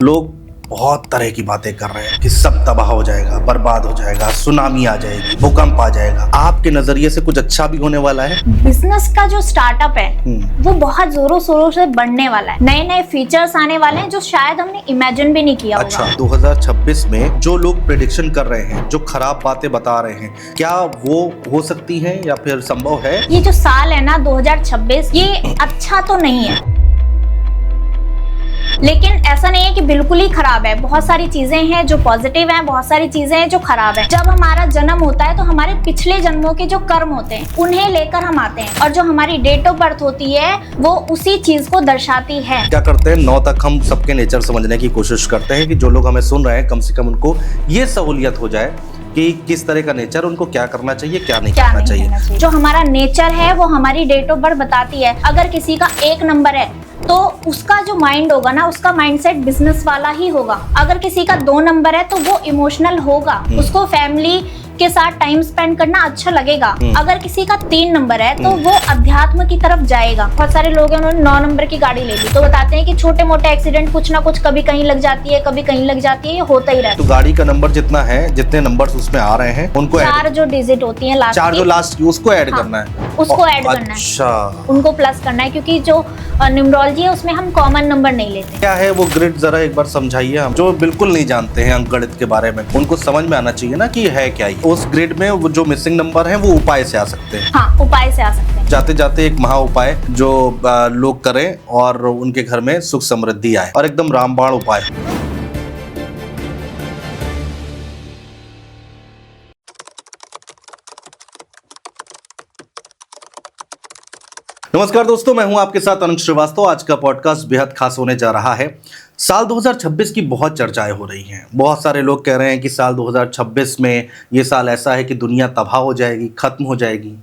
लोग बहुत तरह की बातें कर रहे हैं कि सब तबाह हो जाएगा, बर्बाद हो जाएगा, सुनामी आ जाएगी, भूकंप आ जाएगा। आपके नजरिए से कुछ अच्छा भी होने वाला है? बिजनेस का जो स्टार्टअप है वो बहुत जोरों शोरों से बढ़ने वाला है। नए नए फीचर्स आने वाले हैं जो शायद हमने इमेजिन भी नहीं किया अच्छा, होगा। 2026 में जो लोग प्रेडिक्शन कर रहे हैं, जो खराब बातें बता रहे हैं, क्या वो हो सकती है या फिर संभव है? ये जो साल है ना 2026, ये अच्छा तो नहीं है, लेकिन ऐसा नहीं है कि बिल्कुल ही खराब है। बहुत सारी चीजें हैं जो पॉजिटिव हैं, बहुत सारी चीजें हैं जो खराब है। जब हमारा जन्म होता है तो हमारे पिछले जन्मों के जो कर्म होते हैं उन्हें लेकर हम आते हैं, और जो हमारी डेट ऑफ बर्थ होती है वो उसी चीज को दर्शाती है। क्या करते हैं, 9 तक हम सबके नेचर समझने की कोशिश करते हैं कि जो लोग हमें सुन रहे हैं कम से कम उनको ये सहूलियत हो जाए कि किस तरह का नेचर, उनको क्या करना चाहिए, क्या नहीं करना चाहिए। जो हमारा नेचर है वो हमारी डेट ऑफ बर्थ बताती है। अगर किसी का 1 नंबर है तो उसका जो माइंड होगा ना, उसका माइंडसेट बिजनेस वाला ही होगा। अगर किसी का 2 नंबर है तो वो इमोशनल होगा, उसको फैमिली के साथ टाइम स्पेंड करना अच्छा लगेगा। अगर किसी का 3 नंबर है तो वो अध्यात्म की तरफ जाएगा। बहुत सारे लोग हैं, उन्होंने 9 नंबर की गाड़ी ले ली तो बताते हैं कि छोटे मोटे एक्सीडेंट कुछ ना कुछ कभी कहीं लग जाती है, कभी कहीं लग जाती है, ये होता ही रहता है। तो गाड़ी का नंबर जितना है, जितने नंबर्स उसमें आ रहे हैं उनको 4 जो डिजिट होती है लास्ट, 4 जो लास्ट की, उसको ऐड करना है, उसको ऐड करना है। अच्छा, उनको प्लस करना है, क्योंकि जो न्यूमरोलॉजी है उसमें हम कॉमन नंबर नहीं लेते। क्या है वो ग्रिड, जरा एक बार समझाइए। हम जो बिल्कुल नहीं जानते हैं अंकगणित के बारे में, उनको समझ में आना चाहिए ना कि है क्या ही। उस ग्रिड में वो जो मिसिंग नंबर है वो उपाय से आ सकते हैं। हाँ, उपाय से आ सकते हैं। जाते जाते एक महा उपाय जो लोग करें और उनके घर में सुख समृद्धि आए, और एकदम रामबाण उपाय। नमस्कार दोस्तों, मैं हूं आपके साथ अनंत श्रीवास्तव। आज का पॉडकास्ट बेहद खास होने जा रहा है। साल 2026 की बहुत चर्चाएं हो रही हैं। बहुत सारे लोग कह रहे हैं कि साल 2026 में ये साल ऐसा है कि दुनिया तबाह हो जाएगी, खत्म हो जाएगी।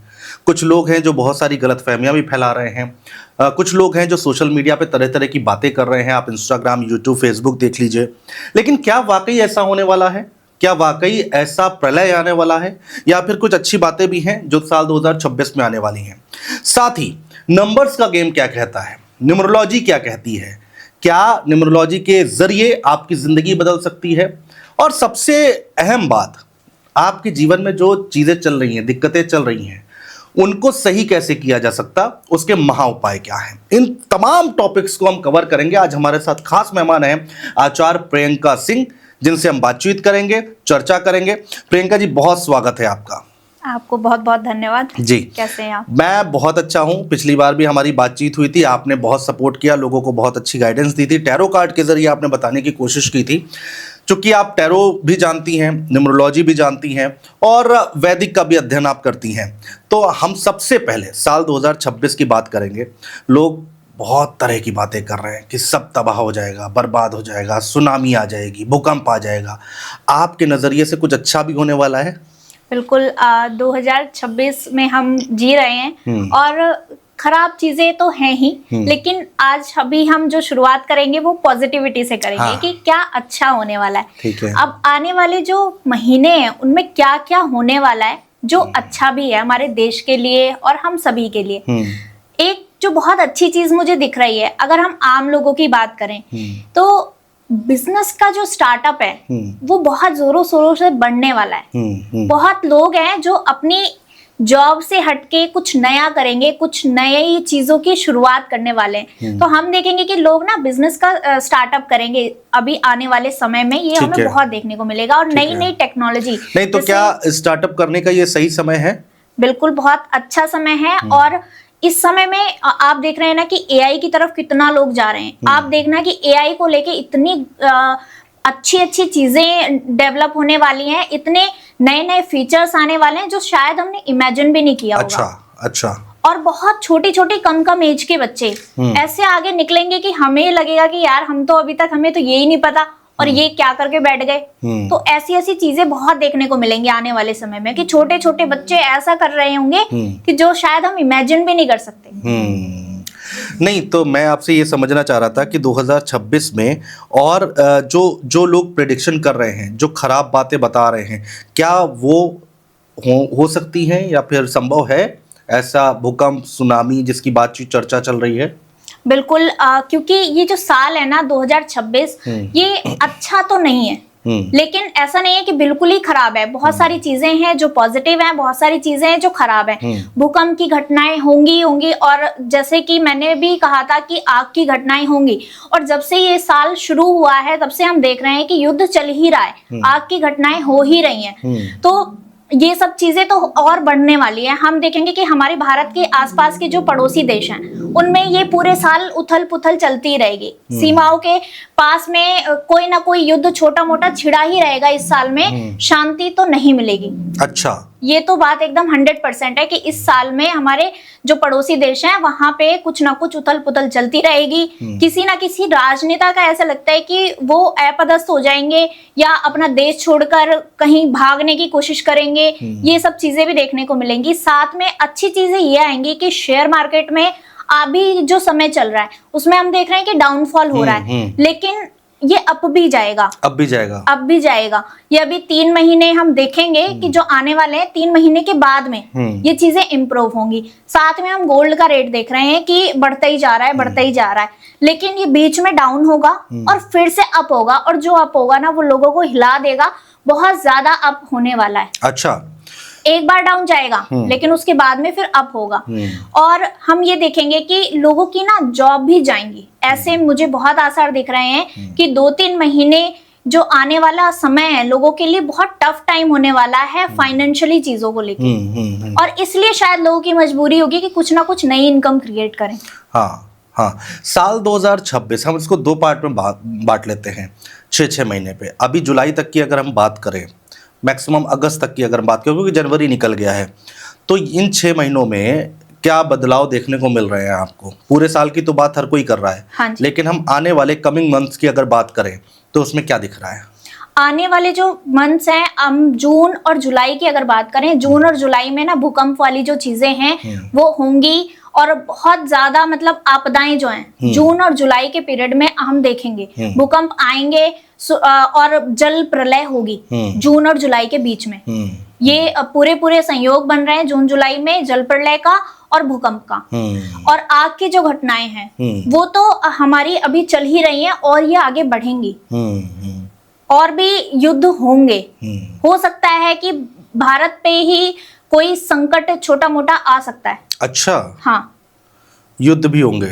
कुछ लोग हैं जो बहुत सारी गलतफहमियां भी फैला रहे हैं। कुछ लोग हैं जो सोशल मीडिया पे तरह तरह की बातें कर रहे हैं। आप इंस्टाग्राम, यूट्यूब, फेसबुक देख लीजिए। लेकिन क्या वाकई ऐसा होने वाला है? क्या वाकई ऐसा प्रलय आने वाला है, या फिर कुछ अच्छी बातें भी हैं जो साल 2026 में आने वाली हैं? साथ ही नंबर्स का गेम क्या कहता है, न्यूमरोलॉजी क्या कहती है, क्या न्यूमरोलॉजी के जरिए आपकी जिंदगी बदल सकती है? और सबसे अहम बात, आपके जीवन में जो चीजें चल रही हैं, दिक्कतें चल रही हैं, उनको सही कैसे किया जा सकता, उसके महा उपाय क्या हैं? इन तमाम टॉपिक्स को हम कवर करेंगे। आज हमारे साथ खास मेहमान हैं आचार्य प्रियंका सिंह, जिनसे हम बातचीत करेंगे, चर्चा करेंगे। प्रियंका जी, बहुत स्वागत है आपका। आपको बहुत बहुत धन्यवाद जी। कैसे हैं आप? मैं बहुत अच्छा हूं। पिछली बार भी हमारी बातचीत हुई थी, आपने बहुत सपोर्ट किया, लोगों को बहुत अच्छी गाइडेंस दी थी। टैरो कार्ड के जरिए आपने बताने की कोशिश की थी। चूंकि आप टैरो भी जानती हैं, न्यूमरोलॉजी भी जानती हैं और वैदिक का भी अध्ययन आप करती हैं, तो हम सबसे पहले साल 2026 की बात करेंगे। लोग बहुत तरह की बातें कर रहे हैं कि सब तबाह हो जाएगा, बर्बाद हो जाएगा, सुनामी आ जाएगी, भूकंप आ जाएगा। आपके नज़रिए से कुछ अच्छा भी होने वाला है? बिल्कुल। 2026 में हम जी रहे हैं और खराब चीजें तो हैं ही, लेकिन आज अभी हम जो शुरुआत करेंगे वो पॉजिटिविटी से करेंगे। हाँ। कि क्या अच्छा होने वाला है। ठीक है। अब आने वाले जो महीने हैं उनमें क्या क्या होने वाला है जो अच्छा भी है हमारे देश के लिए और हम सभी के लिए। एक जो बहुत अच्छी चीज मुझे दिख रही है, अगर हम आम लोगों की बात करें तो बिजनेस का जो स्टार्टअप है वो बहुत जोरों शोरों से बढ़ने वाला है। बहुत लोग हैं जो अपनी जॉब से हटके कुछ नया करेंगे, कुछ नई चीजों की शुरुआत करने वाले हैं। तो हम देखेंगे कि लोग ना बिजनेस का स्टार्टअप करेंगे अभी आने वाले समय में। ये हमें बहुत देखने को मिलेगा, और नई नई टेक्नोलॉजी। नहीं तो क्या स्टार्टअप करने का ये सही समय है? बिल्कुल, बहुत अच्छा समय है। और इस समय में आप देख रहे हैं ना कि एआई की तरफ कितना लोग जा रहे हैं। आप देखना कि एआई को लेके इतनी अच्छी अच्छी चीजें डेवलप होने वाली हैं, इतने नए नए फीचर्स आने वाले हैं जो शायद हमने इमेजिन भी नहीं किया होगा। अच्छा। और बहुत छोटी छोटी कम एज के बच्चे ऐसे आगे निकलेंगे कि हमें लगेगा कि यार हम तो अभी तक, हमें तो यही नहीं पता और ये क्या करके बैठ गए। तो ऐसी ऐसी चीजें बहुत देखने को मिलेंगी आने वाले समय में, कि छोटे छोटे बच्चे ऐसा कर रहे होंगे कि जो शायद हम इमेजिन भी नहीं कर सकते। नहीं, तो मैं आपसे ये समझना चाह रहा था कि 2026 में और जो लोग प्रेडिक्शन कर रहे हैं, जो खराब बातें बता रहे हैं, क्या वो हो सकती हैं या फिर संभव है ऐसा भूकंप, सुनामी जिसकी बातचीत चर्चा चल रही है? बिल्कुल क्योंकि ये जो साल है ना 2026 ये अच्छा तो नहीं है, लेकिन ऐसा नहीं है कि बिल्कुल ही खराब है। बहुत सारी चीजें हैं जो पॉजिटिव हैं, बहुत सारी चीजें हैं जो खराब हैं। भूकंप की घटनाएं होंगी और जैसे कि मैंने भी कहा था कि आग की घटनाएं होंगी, और जब से ये साल शुरू हुआ है तब से हम देख रहे हैं कि युद्ध चल ही रहा है, आग की घटनाएं हो ही रही हैं। तो ये सब चीजें तो और बढ़ने वाली है। हम देखेंगे कि हमारे भारत के आसपास के जो पड़ोसी देश हैं उनमें ये पूरे साल उथल पुथल चलती रहेगी। सीमाओं के पास में कोई ना कोई युद्ध छोटा मोटा छिड़ा ही रहेगा इस साल में, शांति तो नहीं मिलेगी। अच्छा, ये तो बात एकदम 100% है कि इस साल में हमारे जो पड़ोसी देश हैं वहां पे कुछ ना कुछ उथल पुथल चलती रहेगी। किसी ना किसी राजनेता का ऐसा लगता है कि वो अपदस्थ हो जाएंगे या अपना देश छोड़कर कहीं भागने की कोशिश करेंगे। ये सब चीजें भी देखने को मिलेंगी। साथ में अच्छी चीजें ये आएंगी कि शेयर मार्केट में अभी जो समय चल रहा है उसमें हम देख रहे हैं कि डाउनफॉल हो रहा है, लेकिन ये अब भी जाएगा। ये अभी 3 महीने हम देखेंगे कि जो आने वाले हैं 3 महीने के बाद में ये चीजें इंप्रूव होंगी। साथ में हम गोल्ड का रेट देख रहे हैं कि बढ़ता ही जा रहा है, लेकिन ये बीच में डाउन होगा और फिर से अप होगा, और जो अप होगा ना वो लोगों को हिला देगा। बहुत ज्यादा अप होने वाला है। अच्छा, एक बार डाउन जाएगा लेकिन उसके बाद में फिर अप होगा, और हम ये देखेंगे कि लोगों की ना जॉब भी जाएंगी। ऐसे मुझे बहुत आसार दिख रहे हैं कि 2-3 महीने जो आने वाला समय है लोगों के लिए बहुत टफ टाइम होने वाला है फाइनेंशियली चीजों को लेकर, और इसलिए शायद लोगों की मजबूरी होगी कि कुछ ना कुछ नई इनकम क्रिएट करें। हाँ, साल 2026 हम इसको 2 पार्ट में बांट लेते हैं, 6 महीने पे। अभी जुलाई तक की अगर हम बात करें, मैक्सिमम अगस्त तक की अगर बात करें, क्योंकि जनवरी निकल गया है, तो इन 6 महीनों में क्या बदलाव देखने को मिल रहे हैं आपको? पूरे साल की तो बात हर कोई कर रहा है, हाँ, लेकिन हम आने वाले कमिंग मंथ्स की अगर बात करें तो उसमें क्या दिख रहा है? आने वाले जो मंथ्स हैं, हम जून और जुलाई की अगर बात करें, जून और जुलाई में ना भूकंप वाली जो चीजें हैं वो होंगी, और बहुत ज्यादा मतलब आपदाएं जो हैं जून और जुलाई के पीरियड में हम देखेंगे। भूकंप आएंगे और जल प्रलय होगी जून और जुलाई के बीच में। ये पूरे संयोग बन रहे हैं जून जुलाई में, जल प्रलय का और भूकंप का। और आग की जो घटनाएं हैं वो तो हमारी अभी चल ही रही हैं और ये आगे बढ़ेंगी, और भी युद्ध होंगे। हो सकता है कि भारत पे ही कोई संकट छोटा मोटा आ सकता है। अच्छा, हाँ, युद्ध भी होंगे।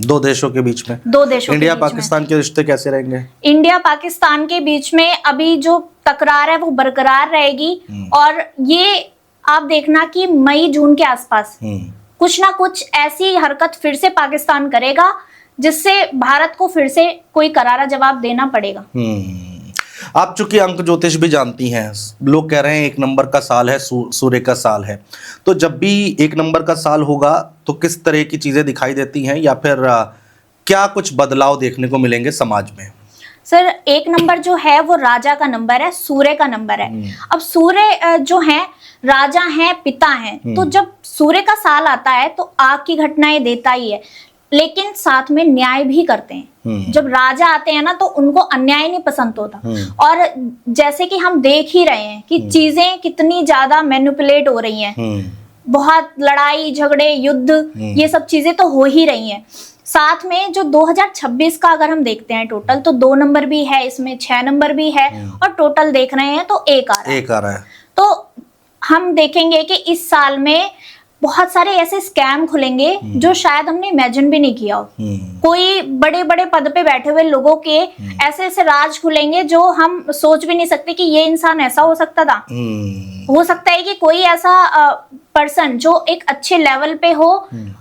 2 देशों के बीच में, 2 देशों इंडिया के बीच पाकिस्तान के रिश्ते कैसे रहेंगे? इंडिया पाकिस्तान के बीच में अभी जो तकरार है वो बरकरार रहेगी, और ये आप देखना कि मई जून के आसपास कुछ ना कुछ ऐसी हरकत फिर से पाकिस्तान करेगा जिससे भारत को फिर से कोई करारा जवाब देना पड़ेगा। आप चूंकि अंक ज्योतिष भी जानती हैं, लोग कह रहे हैं 1 नंबर का साल है, सूर्य का साल है, तो जब भी 1 नंबर का साल होगा तो किस तरह की चीजें दिखाई देती हैं, या फिर क्या कुछ बदलाव देखने को मिलेंगे समाज में? सर, 1 नंबर जो है वो राजा का नंबर है, सूर्य का नंबर है। अब सूर्य जो है राजा हैं, पिता हैं, तो जब सूर्य का साल आता है तो आग की घटनाएं देता ही है, लेकिन साथ में न्याय भी करते हैं। जब राजा आते हैं ना तो उनको अन्याय नहीं पसंद होता, और जैसे कि हम देख ही रहे हैं कि चीजें कितनी ज्यादा मैनिपुलेट हो रही हैं, बहुत लड़ाई झगड़े युद्ध ये सब चीजें तो हो ही रही हैं। साथ में जो 2026 का अगर हम देखते हैं टोटल, तो 2 नंबर भी है इसमें, 6 नंबर भी है, और टोटल देख रहे हैं तो 1 आ रहा है। तो हम देखेंगे कि इस साल में बहुत सारे ऐसे स्कैम खुलेंगे जो शायद हमने इमेजिन भी नहीं किया हो। कोई बड़े बड़े पद पे बैठे हुए लोगों के ऐसे ऐसे राज खुलेंगे जो हम सोच भी नहीं सकते कि ये इंसान ऐसा हो सकता था। हो सकता है कि कोई ऐसा पर्सन जो एक अच्छे लेवल पे हो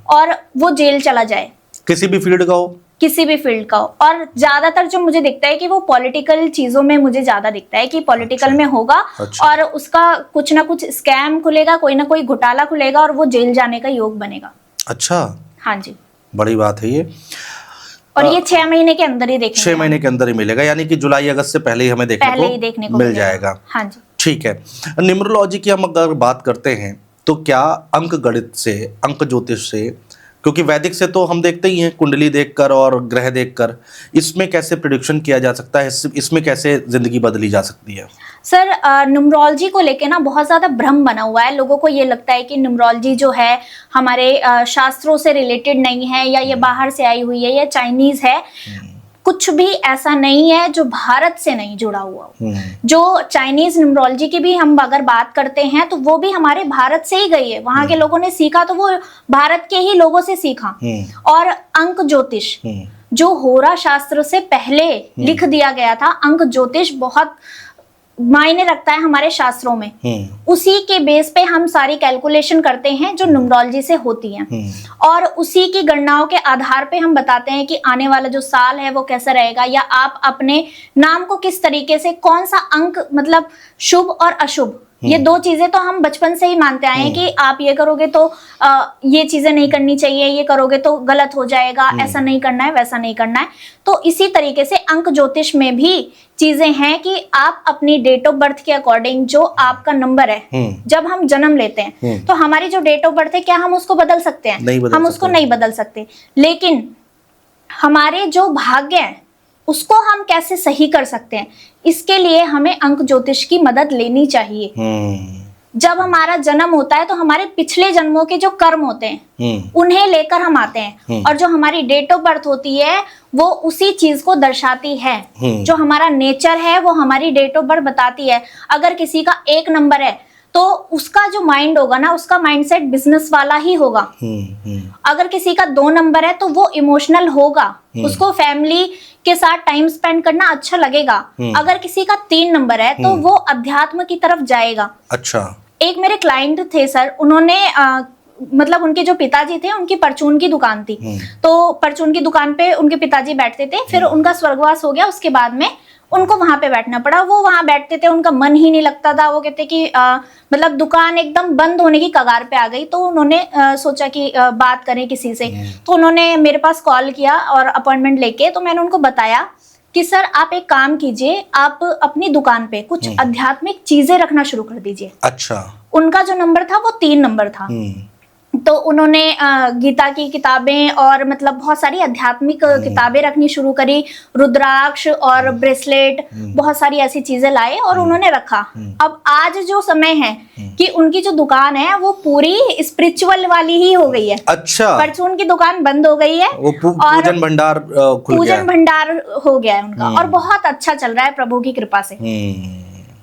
और वो जेल चला जाए, किसी भी फील्ड का हो, और ज्यादातर जो मुझे दिखता है कि वो पॉलिटिकल चीजों में मुझे ज्यादा दिखता है कि पॉलिटिकल में होगा। और उसका कुछ ना कुछ स्कैम खुलेगा, कोई ना कोई घोटाला खुलेगा और वो जेल जाने का योग बनेगा। अच्छा, हाँ जी, बड़ी बात है ये। और ये 6 महीने के अंदर ही देखेंगे, 6 महीने के अंदर ही मिलेगा, यानी कि जुलाई अगस्त से पहले ही हमें देखने को मिल जाएगा। हाँ जी, ठीक है। न्यूमरोलॉजी की हम अगर बात करते हैं तो क्या अंक गणित से, अंक ज्योतिष से क्योंकि वैदिक से तो हम देखते ही हैं कुंडली देखकर और ग्रह देखकर, इसमें कैसे प्रिडिक्शन किया जा सकता है, इसमें कैसे जिंदगी बदली जा सकती है? सर न्यूमरोलॉजी को लेके ना बहुत ज्यादा भ्रम बना हुआ है। लोगों को ये लगता है कि न्यूमरोलॉजी जो है हमारे शास्त्रों से रिलेटेड नहीं है, या ये बाहर से आई हुई है, या चाइनीज है। कुछ भी ऐसा नहीं है जो भारत से नहीं जुड़ा हुआ हो। जो चाइनीज न्यूमरोलॉजी की भी हम अगर बात करते हैं तो वो भी हमारे भारत से ही गई है। वहां के लोगों ने सीखा तो वो भारत के ही लोगों से सीखा। और अंक ज्योतिष जो होरा शास्त्र से पहले लिख दिया गया था, अंक ज्योतिष बहुत मायने रखता है हमारे शास्त्रों में। उसी के बेस पे हम सारी कैलकुलेशन करते हैं जो न्यूमरोलॉजी से होती हैं, और उसी की गणनाओं के आधार पे हम बताते हैं कि आने वाला जो साल है वो कैसा रहेगा, या आप अपने नाम को किस तरीके से, कौन सा अंक मतलब शुभ और अशुभ, ये दो चीजें तो हम बचपन से ही मानते आए हैं कि आप ये करोगे तो ये चीजें नहीं करनी चाहिए, ये करोगे तो गलत हो जाएगा, ऐसा नहीं करना है, वैसा नहीं करना है। तो इसी तरीके से अंक ज्योतिष में भी चीजें हैं कि आप अपनी डेट ऑफ बर्थ के अकॉर्डिंग जो आपका नंबर है, जब हम जन्म लेते हैं तो हमारी जो डेट ऑफ बर्थ है, क्या हम उसको बदल सकते हैं? हम उसको नहीं बदल सकते। लेकिन हमारे जो भाग्य है उसको हम कैसे सही कर सकते हैं, इसके लिए हमें अंक ज्योतिष की मदद लेनी चाहिए। जब हमारा जन्म होता है तो हमारे पिछले जन्मों के जो कर्म होते हैं उन्हें लेकर हम आते हैं, और जो हमारी डेट ऑफ बर्थ होती है वो उसी चीज को दर्शाती है। जो हमारा नेचर है वो हमारी डेट ऑफ बर्थ बताती है। अगर किसी का 1 नंबर है तो उसका जो माइंड होगा ना, उसका माइंडसेट बिजनेस वाला ही होगा। अगर किसी का 2 नंबर है तो वो इमोशनल होगा, उसको फैमिली के साथ टाइम स्पेंड करना अच्छा लगेगा। अगर किसी का 3 नंबर है तो वो अध्यात्म की तरफ जाएगा। अच्छा। एक मेरे क्लाइंट थे सर, उन्होंने मतलब उनके जो पिताजी थे उनकी परचून की दुकान थी, तो परचून की दुकान पे उनके पिताजी बैठते थे। फिर उनका स्वर्गवास हो गया, उसके बाद में उनको वहां पे बैठना पड़ा। वो वहां बैठते थे, उनका मन ही नहीं लगता था। वो कहते कि मतलब दुकान एकदम बंद होने की कगार पे आ गई। तो उन्होंने सोचा कि बात करें किसी से, तो उन्होंने मेरे पास कॉल किया और अपॉइंटमेंट लेके। तो मैंने उनको बताया कि सर आप एक काम कीजिए, आप अपनी दुकान पे कुछ आध्यात्मिक चीजें रखना शुरू कर दीजिए। अच्छा। उनका जो नंबर था वो 3 नंबर था। तो उन्होंने गीता की किताबें और मतलब बहुत सारी आध्यात्मिक किताबें रखनी शुरू करी, रुद्राक्ष और ब्रेसलेट, बहुत सारी ऐसी चीजें लाए और उन्होंने रखा। अब आज जो समय है कि उनकी जो दुकान है वो पूरी स्पिरिचुअल वाली ही हो गई है। अच्छा। परचून की दुकान बंद हो गई है, वो पूजन भंडार खुल गया, पूजन भंडार हो गया है उनका, और बहुत अच्छा चल रहा है प्रभु की कृपा से।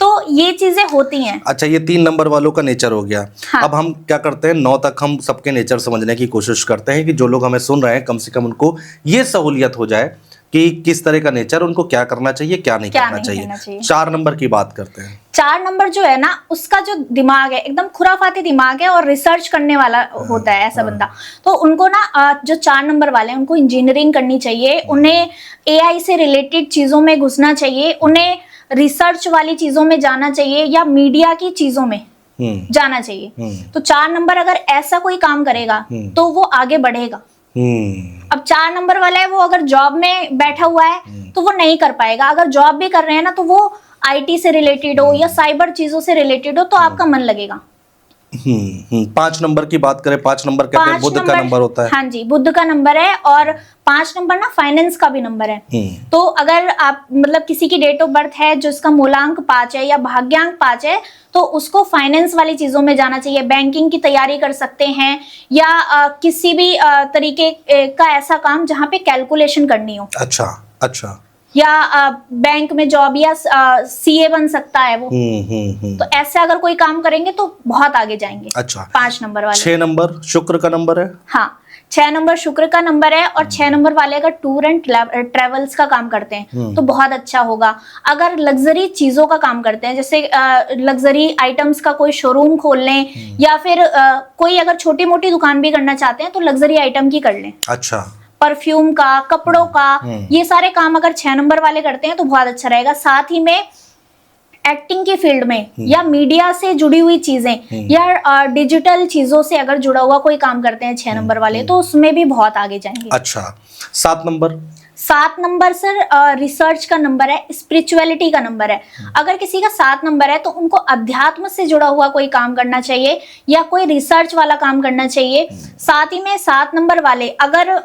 तो ये चीजें होती हैं। अच्छा, ये 3 नंबर वालों का नेचर हो गया। हाँ। अब हम क्या करते हैं, 9 तक हम सबके नेचर समझने की कोशिश करते हैं कि जो लोग हमें सुन रहे हैं कम से कम उनको ये सहूलियत हो जाए कि किस तरह का नेचर, उनको क्या करना चाहिए, क्या नहीं करना चाहिए। 4 नंबर की बात करते हैं। 4 नंबर जो है ना, उसका जो दिमाग है एकदम खुराफाती दिमाग है और रिसर्च करने वाला होता है ऐसा बंदा। तो उनको ना जो 4 नंबर वाले हैं उनको इंजीनियरिंग करनी चाहिए, उन्हें AI से रिलेटेड चीजों में घुसना चाहिए, उन्हें रिसर्च वाली चीजों में जाना चाहिए, या मीडिया की चीजों में जाना चाहिए। तो 4 नंबर अगर ऐसा कोई काम करेगा तो वो आगे बढ़ेगा। अब 4 नंबर वाला है, वो अगर जॉब में बैठा हुआ है तो वो नहीं कर पाएगा। अगर जॉब भी कर रहे हैं ना तो वो IT से रिलेटेड हो या साइबर चीजों से रिलेटेड हो तो आपका मन लगेगा। 5 नंबर की बात करें, 5 नंबर कहते हैं बुध का नंबर होता है। हाँ जी, बुध का नंबर है, और 5 नंबर ना फाइनेंस का भी नंबर है। तो अगर आप मतलब किसी की डेट ऑफ बर्थ है जो इसका मूलांक 5 है या भाग्यांक 5 है, तो उसको फाइनेंस वाली चीजों में जाना चाहिए। बैंकिंग की तैयारी कर सकते हैं, या किसी भी तरीके का ऐसा काम जहाँ पे कैलकुलेशन करनी हो। अच्छा अच्छा। या बैंक में जॉब, या CA बन सकता है वो। तो ऐसे अगर कोई काम करेंगे तो बहुत आगे जाएंगे। अच्छा। 5 नंबर वाले। 6 नंबर शुक्र का नंबर है। हाँ, 6 नंबर शुक्र का नंबर है, और 6 नंबर वाले अगर टूर एंड ट्रेवल्स का काम करते हैं तो बहुत अच्छा होगा। अगर लग्जरी चीजों का काम करते हैं, जैसे लग्जरी आइटम्स का कोई शोरूम खोल लें, या फिर कोई अगर छोटी मोटी दुकान भी करना चाहते हैं तो लग्जरी आइटम की कर लें। अच्छा। परफ्यूम का, कपड़ों का, ये सारे काम अगर 6 नंबर वाले करते हैं तो बहुत अच्छा रहेगा। साथ ही में एक्टिंग की फील्ड में, या मीडिया से जुड़ी हुई चीजें, या डिजिटल चीजों से अगर जुड़ा हुआ कोई काम करते हैं 6 नंबर वाले, तो उसमें भी बहुत आगे जाएंगे। अच्छा। 7 नंबर। 7 नंबर सर रिसर्च का नंबर है, स्पिरिचुअलिटी का नंबर है। अगर किसी का 7 नंबर है तो उनको अध्यात्म से जुड़ा हुआ कोई काम करना चाहिए या कोई रिसर्च वाला काम करना चाहिए। साथ ही में 7 नंबर वाले अगर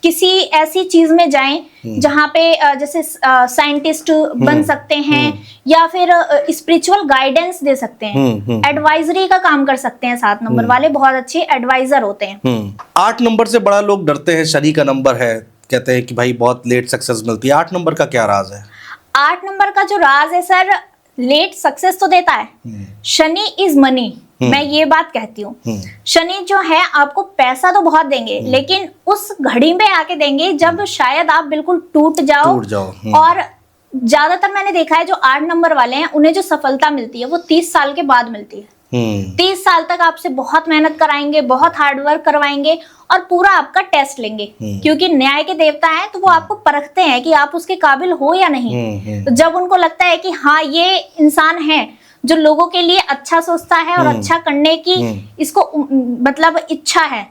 किसी ऐसी चीज में जाएं जहाँ पे जैसे साइंटिस्ट बन सकते हैं या फिर स्पिरिचुअल गाइडेंस दे सकते हैं, एडवाइजरी का काम कर सकते हैं। 7 नंबर वाले बहुत अच्छे एडवाइजर होते हैं। 8 नंबर से बड़ा लोग डरते हैं, शनि का नंबर है, कहते हैं कि भाई बहुत लेट सक्सेस मिलती है। 8 नंबर का क्या राज है? 8 नंबर का जो राज है सर, लेट सक्सेस तो देता है, शनि इज मनी। मैं ये बात कहती हूँ, शनि जो है आपको पैसा तो बहुत देंगे लेकिन उस घड़ी में आके देंगे जब शायद आप बिल्कुल टूट जाओ। और ज्यादातर मैंने देखा है जो 8 नंबर वाले हैं उन्हें जो सफलता मिलती है वो 30 साल के बाद मिलती है। 30 साल तक आपसे बहुत मेहनत कराएंगे, बहुत हार्डवर्क करवाएंगे और पूरा आपका टेस्ट लेंगे, क्योंकि न्याय के देवता हैं तो वो आपको परखते हैं कि आप उसके काबिल हो या नहीं। तो जब उनको लगता है कि हाँ ये इंसान है जो लोगों के लिए अच्छा सोचता है और अच्छा करने की इसको मतलब इच्छा है,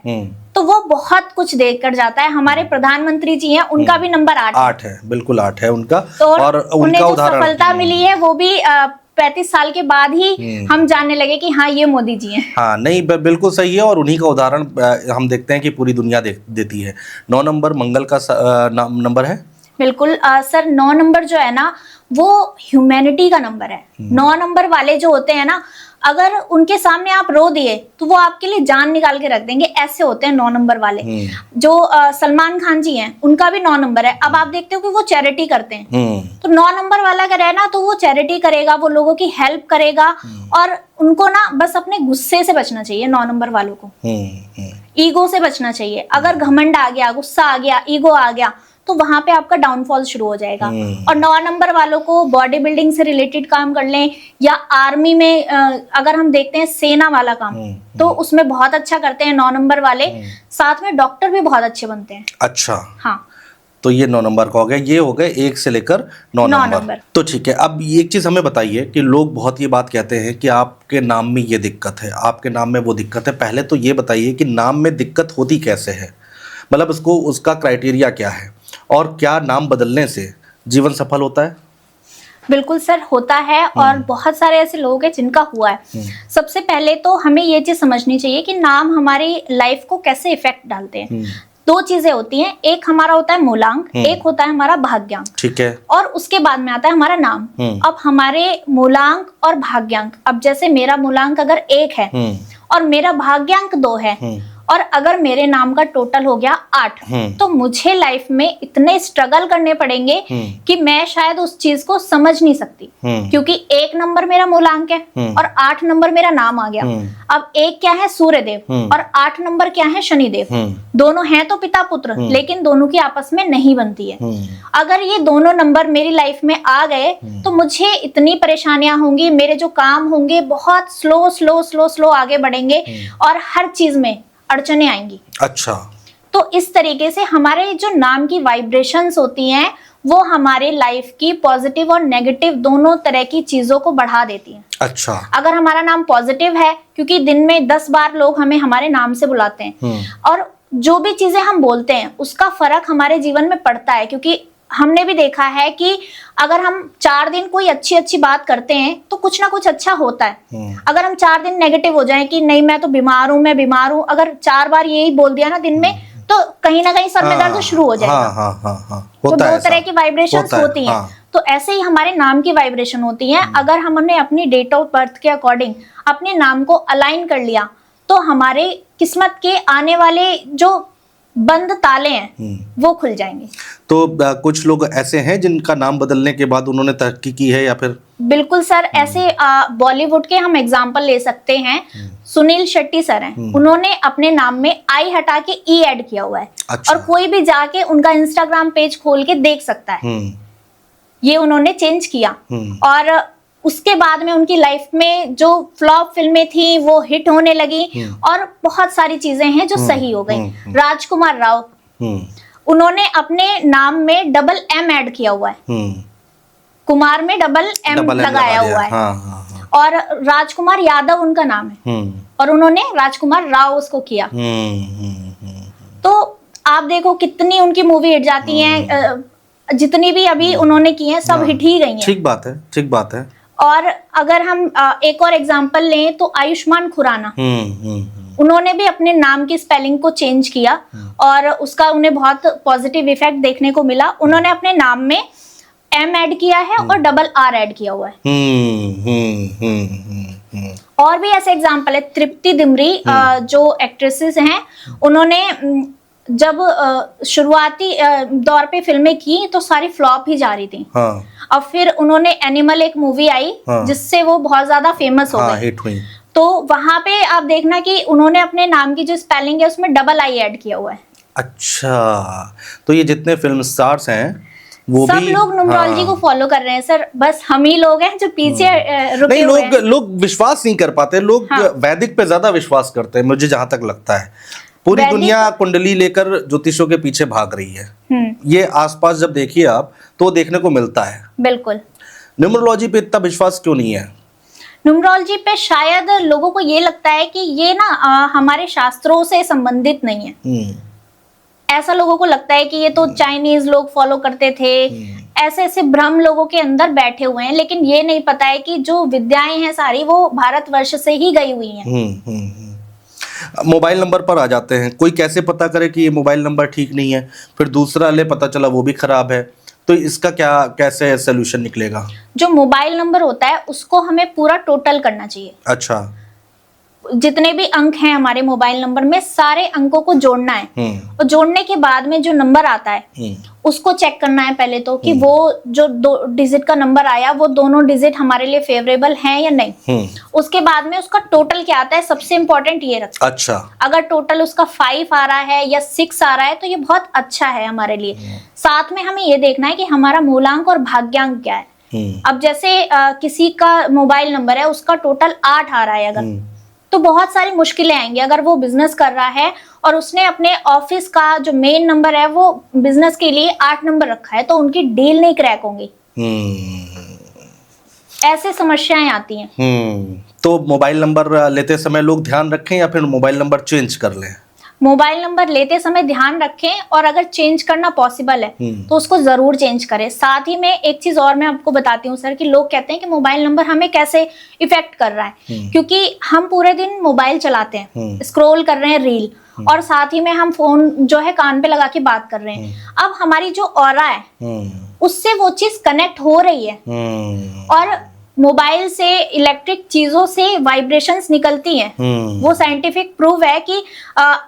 तो वो बहुत कुछ देख कर जाता है। हमारे प्रधानमंत्री जी हैं, उनका भी नंबर 8 है, बिल्कुल 8 है उनका। तो और उन्हें उनका जो सफलता मिली है वो भी 35 साल के बाद ही हम जानने लगे कि हाँ ये मोदी जी हैं। हाँ नहीं, बिल्कुल सही है। और उन्हीं का उदाहरण हम देखते हैं कि पूरी दुनिया देती है। 9 नंबर मंगल का नंबर है। बिल्कुल सर, 9 नंबर जो है ना वो ह्यूमैनिटी का नंबर है। 9 नंबर वाले जो होते हैं ना, अगर उनके सामने आप रो दिए तो वो आपके लिए जान निकाल के रख देंगे, ऐसे होते हैं 9 नंबर वाले। जो सलमान खान जी हैं उनका भी 9 नंबर है। अब आप देखते हो कि वो चैरिटी करते हैं, तो 9 नंबर वाला अगर है ना तो वो चैरिटी करेगा, वो लोगों की हेल्प करेगा। और उनको ना बस अपने गुस्से से बचना चाहिए। 9 नंबर वालों को ईगो से बचना चाहिए। अगर घमंड आ गया, गुस्सा आ गया, ईगो आ गया तो वहां पे आपका डाउनफॉल शुरू हो जाएगा। और 9 नंबर वालों को बॉडी बिल्डिंग से रिलेटेड काम कर लें या आर्मी में अगर हम देखते हैं सेना वाला काम, तो उसमें बहुत अच्छा करते हैं 9 नंबर वाले। साथ में डॉक्टर भी बहुत अच्छे बनते हैं। अच्छा, हाँ, तो ये 9 नंबर का हो गया। ये हो गए 1 से लेकर 9 नंबर। तो ठीक है, अब एक चीज हमें बताइए कि लोग बहुत ये बात कहते हैं कि आपके नाम में ये दिक्कत है, आपके नाम में वो दिक्कत है। पहले तो ये बताइए कि नाम में दिक्कत होती कैसे है, मतलब उसका क्राइटेरिया क्या है, और क्या नाम बदलने से जीवन सफल होता है? बिल्कुल सर, होता है। और बहुत सारे ऐसे लोग हैं जिनका हुआ है। सबसे पहले तो हमें ये चीज समझनी चाहिए कि नाम हमारी लाइफ को कैसे इफेक्ट डालते हैं। 2 चीजें होती हैं, एक हमारा होता है मूलांक, एक होता है हमारा भाग्यांक। ठीक है। और उसके बाद में आता है हमारा नाम। अब हमारे मूलांक और भाग्यांक, अब जैसे मेरा मूलांक अगर 1 है और मेरा भाग्यांक 2 है और अगर मेरे नाम का टोटल हो गया 8, तो मुझे लाइफ में इतने स्ट्रगल करने पड़ेंगे कि मैं शायद उस चीज को समझ नहीं सकती, क्योंकि 1 नंबर मेरा मूलांक है और 8 नंबर मेरा नाम आ गया। अब 1 क्या है, सूर्यदेव, और 8 नंबर क्या है, शनिदेव। दोनों हैं तो पिता पुत्र, लेकिन दोनों की आपस में नहीं बनती है। अगर ये दोनों नंबर मेरी लाइफ में आ गए तो मुझे इतनी परेशानियां होंगी, मेरे जो काम होंगे बहुत स्लो स्लो स्लो स्लो आगे बढ़ेंगे और हर चीज में अड़चने आएंगी। अच्छा, तो इस तरीके से हमारे जो नाम की वाइब्रेशंस होती हैं वो हमारे लाइफ की पॉजिटिव और नेगेटिव दोनों तरह की चीजों को बढ़ा देती हैं। अच्छा, अगर हमारा नाम पॉजिटिव है, क्योंकि दिन में 10 बार लोग हमें हमारे नाम से बुलाते हैं और जो भी चीजें हम बोलते हैं उसका फर्क हमारे जीवन में पड़ता है, क्योंकि हमने भी देखा है कि अगर हम 4 दिन कोई अच्छी अच्छी बात करते हैं तो कुछ ना कुछ अच्छा होता है। अगर हम 4 दिन नेगेटिव हो जाएं कि नहीं मैं तो बीमार हूं, मैं बीमार हूं, अगर 4 बार यही बोल दिया ना दिन में, तो कहीं ना कहीं सर में दर्द शुरू हो जाएगा। तो 2 तरह की वाइब्रेशंस होती हैं। तो ऐसे ही हमारे नाम की वाइब्रेशन होती है। अगर हमने अपनी डेट ऑफ बर्थ के अकॉर्डिंग अपने नाम को अलाइन कर लिया तो हमारे किस्मत के आने वाले जो बंद ताले हैं वो खुल जाएंगे। तो कुछ लोग ऐसे हैं जिनका नाम बदलने के बाद उन्होंने तरक्की की है या फिर? बिल्कुल सर, ऐसे बॉलीवुड के हम एग्जांपल ले सकते हैं। सुनील शेट्टी सर हैं, उन्होंने अपने नाम में आई हटा के ई ऐड किया हुआ है। अच्छा। और कोई भी जाके उनका इंस्टाग्राम पेज खोल के देख सकता है। ये उन्होंने चेंज किया और उसके बाद में उनकी लाइफ में जो फ्लॉप फिल्में थी वो हिट होने लगी और बहुत सारी चीजें हैं जो सही हो गई। राजकुमार राव, उन्होंने अपने नाम में डबल एम ऐड किया हुआ है, कुमार में डबल एम लगाया हुआ है। और राजकुमार यादव उनका नाम है और उन्होंने राजकुमार राव उसको किया। तो आप देखो कितनी उनकी मूवी हिट जाती हैं, जितनी भी अभी उन्होंने की हैं सब हिट ही गई हैं। ठीक बात है, ठीक बात है। और अगर हम एक और एग्जांपल लें तो आयुष्मान खुराना, उन्होंने भी अपने नाम की स्पेलिंग को चेंज किया और उसका उन्हें बहुत पॉजिटिव इफेक्ट देखने को मिला। उन्होंने अपने नाम में एम ऐड किया है और डबल आर ऐड किया हुआ है। और भी ऐसे एग्जांपल है, तृप्ति दिमरी जो एक्ट्रेसेस हैं, उन्होंने जब शुरुआती दौर पे फिल्में की तो सारी फ्लॉप ही जा रही थी। हाँ। अब फिर उन्होंने एनिमल एक मूवी आई, हाँ। जिससे वो बहुत ज्यादा फेमस हो गई, हिट हुई। तो वहां पे आप देखना कि उन्होंने अपने नाम की जो स्पेलिंग है उसमें डबल आई ऐड किया हुआ है। अच्छा, तो ये जितने फिल्म स्टार्स हैं वो सब भी लोग न्यूमरोलॉजी को फॉलो कर रहे हैं सर, बस हम ही लोग हैं जो पीछे रुके हुए हैं। लोग विश्वास नहीं कर पाते, लोग वैदिक पे ज्यादा विश्वास करते हैं, मुझे जहां तक लगता है। पूरी दुनिया कुंडली लेकर ज्योतिषों के पीछे भाग रही है। ये आसपास जब देखिए आप तो देखने को मिलता है। बिल्कुल। न्यूमरोलॉजी पे इतना विश्वास क्यों नहीं है? न्यूमरोलॉजी पे शायद लोगों को ये लगता है कि ये ना हमारे शास्त्रों से संबंधित नहीं है। ऐसा लोगों को लगता है कि ये तो चाइनीज लोग फॉलो करते थे, ऐसे ऐसे भ्रम लोगों के अंदर बैठे हुए हैं, लेकिन ये नहीं पता है कि जो विद्याएं हैं सारी वो भारतवर्ष से ही गई हुई हैं। मोबाइल नंबर पर आ जाते हैं, कोई कैसे पता करे कि ये मोबाइल नंबर ठीक नहीं है, फिर दूसरा ले पता चला वो भी खराब है, तो इसका क्या कैसे सोल्यूशन निकलेगा? जो मोबाइल नंबर होता है उसको हमें पूरा टोटल करना चाहिए। अच्छा। जितने भी अंक हैं हमारे मोबाइल नंबर में, सारे अंकों को जोड़ना है और जोड़ने के बाद में जो नंबर आता है उसको चेक करना है पहले तो कि वो जो 2 डिजिट का नंबर आया वो दोनों डिजिट हमारे लिए फेवरेबल हैं या नहीं। उसके बाद में उसका टोटल क्या आता है, सबसे इंपॉर्टेंट ये रखना। अच्छा। अगर टोटल उसका 5 आ रहा है या 6 आ रहा है तो ये बहुत अच्छा है हमारे लिए। साथ में हमें ये देखना है कि हमारा मूलांक और भाग्यांक क्या है। अब जैसे किसी का मोबाइल नंबर है उसका टोटल 8 आ रहा है अगर, तो बहुत सारी मुश्किलें आएंगी। अगर वो बिजनेस कर रहा है और उसने अपने ऑफिस का जो मेन नंबर है वो बिजनेस के लिए 8 नंबर रखा है तो उनकी डील नहीं क्रैक होंगी। ऐसे समस्याएं आती हैं। तो मोबाइल नंबर लेते समय लोग ध्यान रखें या फिर मोबाइल नंबर चेंज कर लें? मोबाइल नंबर लेते समय ध्यान रखें और अगर चेंज करना पॉसिबल है तो उसको जरूर चेंज करें। साथ ही में एक चीज और मैं आपको बताती हूँ सर कि लोग कहते हैं कि मोबाइल नंबर हमें कैसे इफेक्ट कर रहा है, क्योंकि हम पूरे दिन मोबाइल चलाते हैं, स्क्रॉल कर रहे हैं रील, और साथ ही में हम फोन जो है कान पे लगा के बात कर रहे हैं। अब हमारी जो ऑरा है उससे वो चीज कनेक्ट हो रही है और मोबाइल से इलेक्ट्रिक चीजों से वाइब्रेशंस निकलती हैं। वो साइंटिफिक प्रूव है कि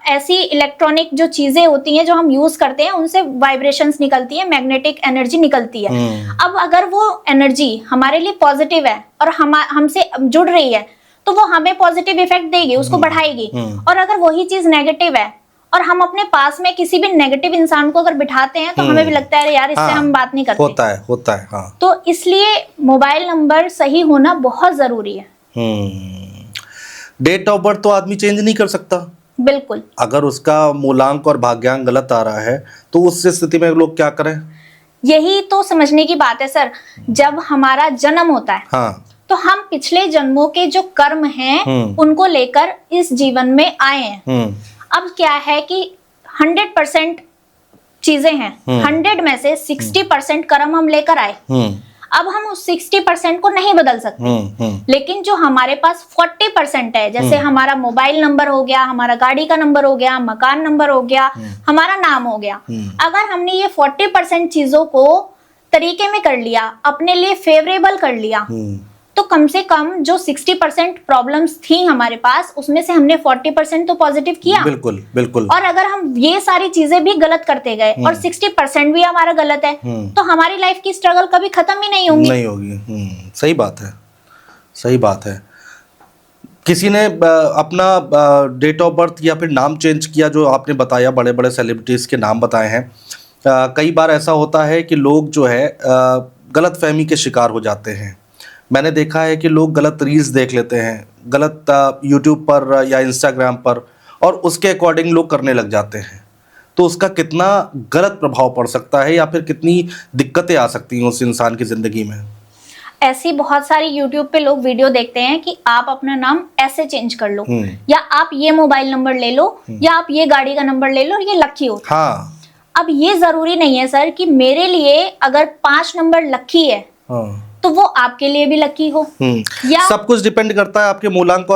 ऐसी इलेक्ट्रॉनिक जो चीजें होती हैं जो हम यूज करते हैं उनसे वाइब्रेशंस निकलती है, मैग्नेटिक एनर्जी निकलती है। अब अगर वो एनर्जी हमारे लिए पॉजिटिव है और हमसे जुड़ रही है तो वो हमें पॉजिटिव इफेक्ट देगी, उसको बढ़ाएगी। और अगर वही चीज नेगेटिव है और हम अपने पास में किसी भी नेगेटिव इंसान को अगर बिठाते हैं तो हमें भी लगता है यार इससे हम बात नहीं करते। होता है हाँ। तो इसलिए मोबाइल नंबर सही होना बहुत जरूरी है। डेट ऑफ बर्थ तो आदमी चेंज नहीं कर सकता? बिल्कुल। अगर उसका मूलांक और भाग्यांक गलत आ रहा है तो उस स्थिति में लोग क्या करें? यही तो समझने की बात है सर। जब हमारा जन्म होता है हाँ। तो हम पिछले जन्मों के जो कर्म हैं उनको लेकर इस जीवन में आए हैं। अब क्या है कि 100% चीजें हैं, 100 में से 60% कर्म हम लेकर आए। अब हम उस 60% को नहीं बदल सकते, लेकिन जो हमारे पास 40% है, जैसे हमारा मोबाइल नंबर हो गया, हमारा गाड़ी का नंबर हो गया, मकान नंबर हो गया, हमारा नाम हो गया, अगर हमने ये 40% चीजों को तरीके में कर लिया, अपने लिए फेवरेबल कर लिया, तो कम से कम जो 60% प्रॉब्लम्स थी हमारे पास उसमें से हमने 40% तो पॉजिटिव किया। बिल्कुल बिल्कुल। और अगर हम ये सारी चीजें भी गलत करते गए और 60% भी हमारा गलत है तो हमारी लाइफ की स्ट्रगल कभी खत्म ही नहीं होगी। सही बात है, सही बात है। किसी ने अपना डेट ऑफ बर्थ या फिर नाम चेंज किया, जो आपने बताया बड़े बड़े सेलिब्रिटीज के नाम बताए हैं। कई बार ऐसा होता है कि लोग जो है गलत फहमी के शिकार हो जाते हैं। मैंने देखा है कि लोग गलत रील्स देख लेते हैं, गलत यूट्यूब पर या इंस्टाग्राम पर, और उसके अकॉर्डिंग लोग करने लग जाते हैं। तो उसका कितना गलत प्रभाव पड़ सकता है या फिर कितनी दिक्कतें आ सकती हैं उस इंसान की ज़िंदगी में? ऐसी बहुत सारी यूट्यूब पे लोग वीडियो देखते हैं कि आप अपना नाम ऐसे चेंज कर लो, या आप ये मोबाइल नंबर ले लो, या आप ये गाड़ी का नंबर ले लो, ये लकी हो। हाँ। अब ये जरूरी नहीं है सर कि मेरे लिए अगर 5 नंबर लकी है तो वो आपके लिए भी लकी हो। या सब कुछ डिपेंड करता है आपके मूलांक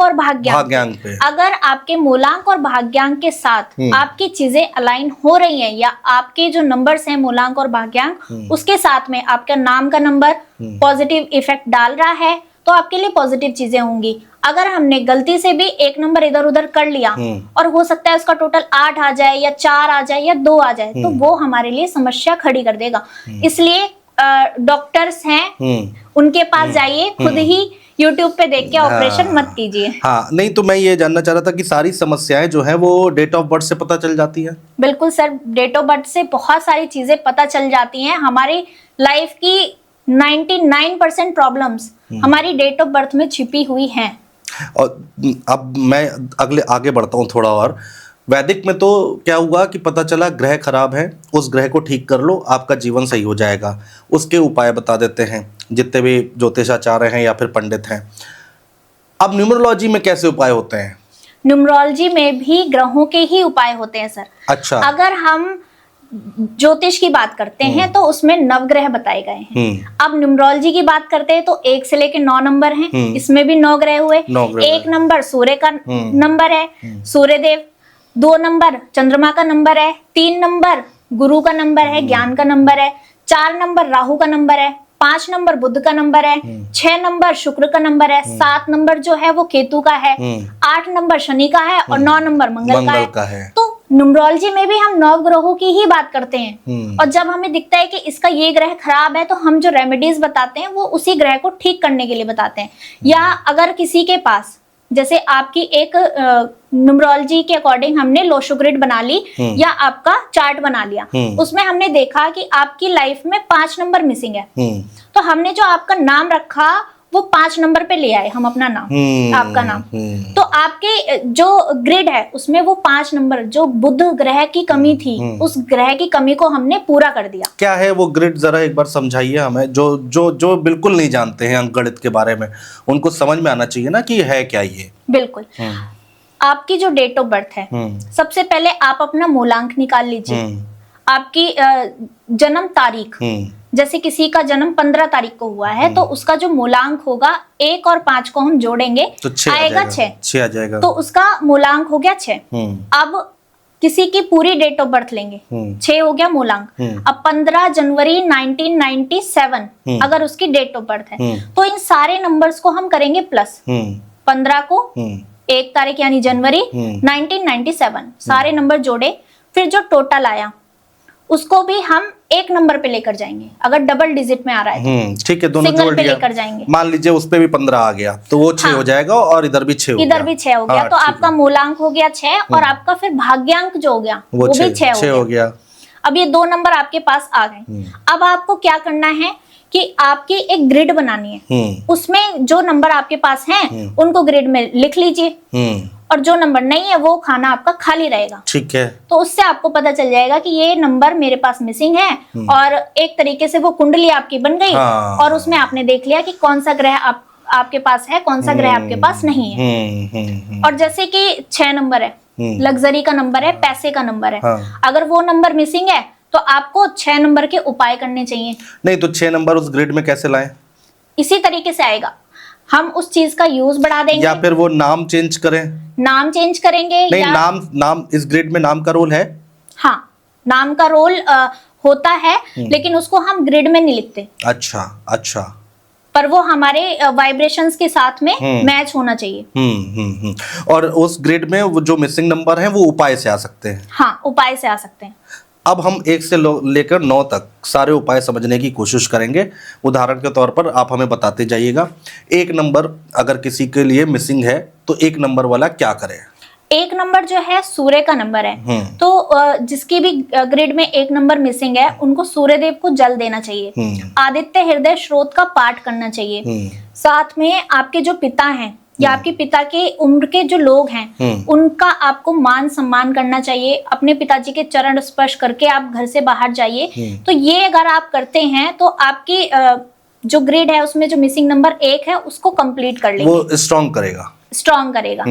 और भाग्यांक पे। अगर आपके मूलांक और भाग्यांक के साथ आपकी चीजें अलाइन हो रही हैं, या आपके जो नंबर्स हैं मूलांक और भाग्यांक उसके साथ में आपका नाम का नंबर पॉजिटिव इफेक्ट डाल रहा है, तो आपके लिए पॉजिटिव चीजें होंगी। अगर हमने गलती से भी एक नंबर इधर उधर कर लिया और हो सकता है उसका टोटल 8 आ जाए, या 4 आ जाए, या 2 आ जाए, तो वो हमारे लिए समस्या खड़ी कर देगा। इसलिए डॉक्टर्स हैं, उनके पास जाइए, खुद ही यूट्यूब पे देख के ऑपरेशन मत कीजिए। हाँ, नहीं तो मैं ये जानना चाह रहा था कि सारी समस्याएं जो है वो डेट ऑफ बर्थ से पता चल जाती है? बिल्कुल सर, डेट ऑफ बर्थ से बहुत सारी चीजें पता चल जाती हैं। हमारी लाइफ की 99% प्रॉब्लम्स हमारी डेट ऑफ बर्थ में छिपी हुई हैं। और अब मैं आगे बढ़ता हूँ थोड़ा और। वैदिक में तो क्या हुआ कि पता चला ग्रह खराब है, उस ग्रह को ठीक कर लो, आपका जीवन सही हो जाएगा। उसके उपाय बता देते हैं जितने भी ज्योतिषाचार्य हैं या फिर पंडित हैं। अब न्यूमरोलॉजी में कैसे उपाय होते हैं? न्यूमरोलॉजी में भी ग्रहों के ही उपाय होते हैं सर। अच्छा। अगर हम ज्योतिष की बात करते हैं तो उसमें नवग्रह बताए गए हैं। अब न्यूमरोलॉजी की बात करते हैं तो 1 से लेकर 9 नंबर हैं, इसमें भी 9 ग्रह हुए। 1 नंबर सूर्य का नंबर है, सूर्यदेव। 2 नंबर चंद्रमा का नंबर है। 3 नंबर गुरु का नंबर है, ज्ञान का नंबर है। 4 नंबर राहु का नंबर है। 5 नंबर बुध का नंबर है। 6 नंबर शुक्र का नंबर है। 7 नंबर जो है वो केतु का है। 8 नंबर शनि का है और 9 नंबर मंगल का है। तो न्यूमरोलॉजी में भी हम 9 ग्रहों की ही बात करते हैं। और जब हमें दिखता है कि इसका ये ग्रह खराब है तो हम जो रेमेडीज बताते हैं वो उसी ग्रह को ठीक करने के लिए बताते हैं। या अगर किसी के पास, जैसे आपकी एक न्यूमरोलॉजी के अकॉर्डिंग हमने लोशो ग्रिड बना ली या आपका चार्ट बना लिया, उसमें हमने देखा कि आपकी लाइफ में 5 नंबर मिसिंग है, तो हमने जो आपका नाम रखा वो 5 नंबर पे ले आए हम अपना नाम, आपका नाम। तो आपके जो ग्रिड है उसमें वो 5 नंबर जो बुध ग्रह की कमी थी, उस ग्रह की कमी को हमने पूरा कर दिया। क्या है वो ग्रिड, जरा एक बार समझाइए हमें। जो बिल्कुल नहीं जानते हैं अंकगणित के बारे में, उनको समझ में आना चाहिए ना कि है क्या ये। बिल्कुल। आपकी जो डेट ऑफ बर्थ है, सबसे पहले आप अपना मूलांक निकाल लीजिए। आपकी जन्म तारीख, जैसे किसी का जन्म 15 तारीख को हुआ है तो उसका जो मूलांक होगा 1 और 5 को हम जोड़ेंगे तो आएगा 6 आ जाएगा, तो उसका मूलांक हो गया 6। अब किसी की पूरी डेट ऑफ बर्थ लेंगे, 6 हो गया मूलांक। अब 15 जनवरी 1997 अगर उसकी डेट ऑफ बर्थ है तो इन सारे नंबर्स को हम करेंगे प्लस। 15 को 1 तारीख यानी जनवरी 1997 सारे नंबर जोड़े, फिर जो टोटल आया उसको भी हम 1 नंबर पे लेकर जाएंगे। अगर डबल डिजिट में आ रहा है ठीक है, दोनों जोड़ लिया, लेकर जाएंगे। मान लीजिए उस पे भी 15 आ गया तो वो 6 हो जाएगा और इधर भी 6 हो गया। इधर भी 6 हो गया तो आपका मूलांक हो गया 6 और आपका फिर भाग्यांक जो हो गया वो भी 6 हो गया। अब ये 2 नंबर आपके पास आ गए। अब आपको क्या करना है कि आपकी एक ग्रिड बनानी है, उसमें जो नंबर आपके पास हैं उनको ग्रिड में लिख लीजिए और जो नंबर नहीं है वो खाना आपका खाली रहेगा। ठीक है। तो उससे आपको पता चल जाएगा कि ये नंबर मेरे पास मिसिंग है और एक तरीके से वो कुंडली आपकी बन गई। और उसमें आपने देख लिया कि कौन सा ग्रह आपके पास है, कौन सा ग्रह आपके पास नहीं है। और जैसे कि 6 नंबर है, लग्जरी का नंबर है, पैसे का नंबर है, अगर वो नंबर मिसिंग है तो आपको 6 नंबर के उपाय करने चाहिए। नहीं तो 6 नंबर उस ग्रिड में कैसे लाएं? इसी तरीके से आएगा, हम उस चीज का यूज बढ़ा देंगे। या फिर वो नाम चेंज करें? नाम चेंज करेंगे। नहीं, नाम इस ग्रिड में नाम का रोल है। हाँ, नाम का रोल होता है लेकिन उसको हम ग्रिड में नहीं लिखते। अच्छा। पर वो हमारे वाइब्रेशंस के साथ में मैच होना चाहिए। और उस ग्रिड में वो जो मिसिंग नंबर है वो उपाय से आ सकते हैं। हाँ, उपाय से आ सकते हैं। अब हम 1 से लेकर 9 तक सारे उपाय समझने की कोशिश करेंगे। उदाहरण के तौर पर आप हमें बताते जाइएगा। 1 नंबर अगर किसी के लिए मिसिंग है तो 1 नंबर वाला क्या करे? 1 नंबर जो है सूर्य का नंबर है, तो जिसकी भी ग्रिड में 1 नंबर मिसिंग है उनको सूर्यदेव को जल देना चाहिए। आदित्य हृदय स्रोत का पाठ करना चाहिए। साथ में आपके जो पिता हैं या आपके पिता के उम्र के जो लोग हैं उनका आपको मान सम्मान करना चाहिए। अपने पिताजी के चरण स्पर्श करके आप घर से बाहर जाइए। तो ये अगर आप करते हैं तो आपकी जो ग्रिड है उसमें जो मिसिंग नंबर 1 है उसको कंप्लीट कर लेंगे, वो स्ट्रॉन्ग करेगा। स्ट्रॉन्ग करेगा।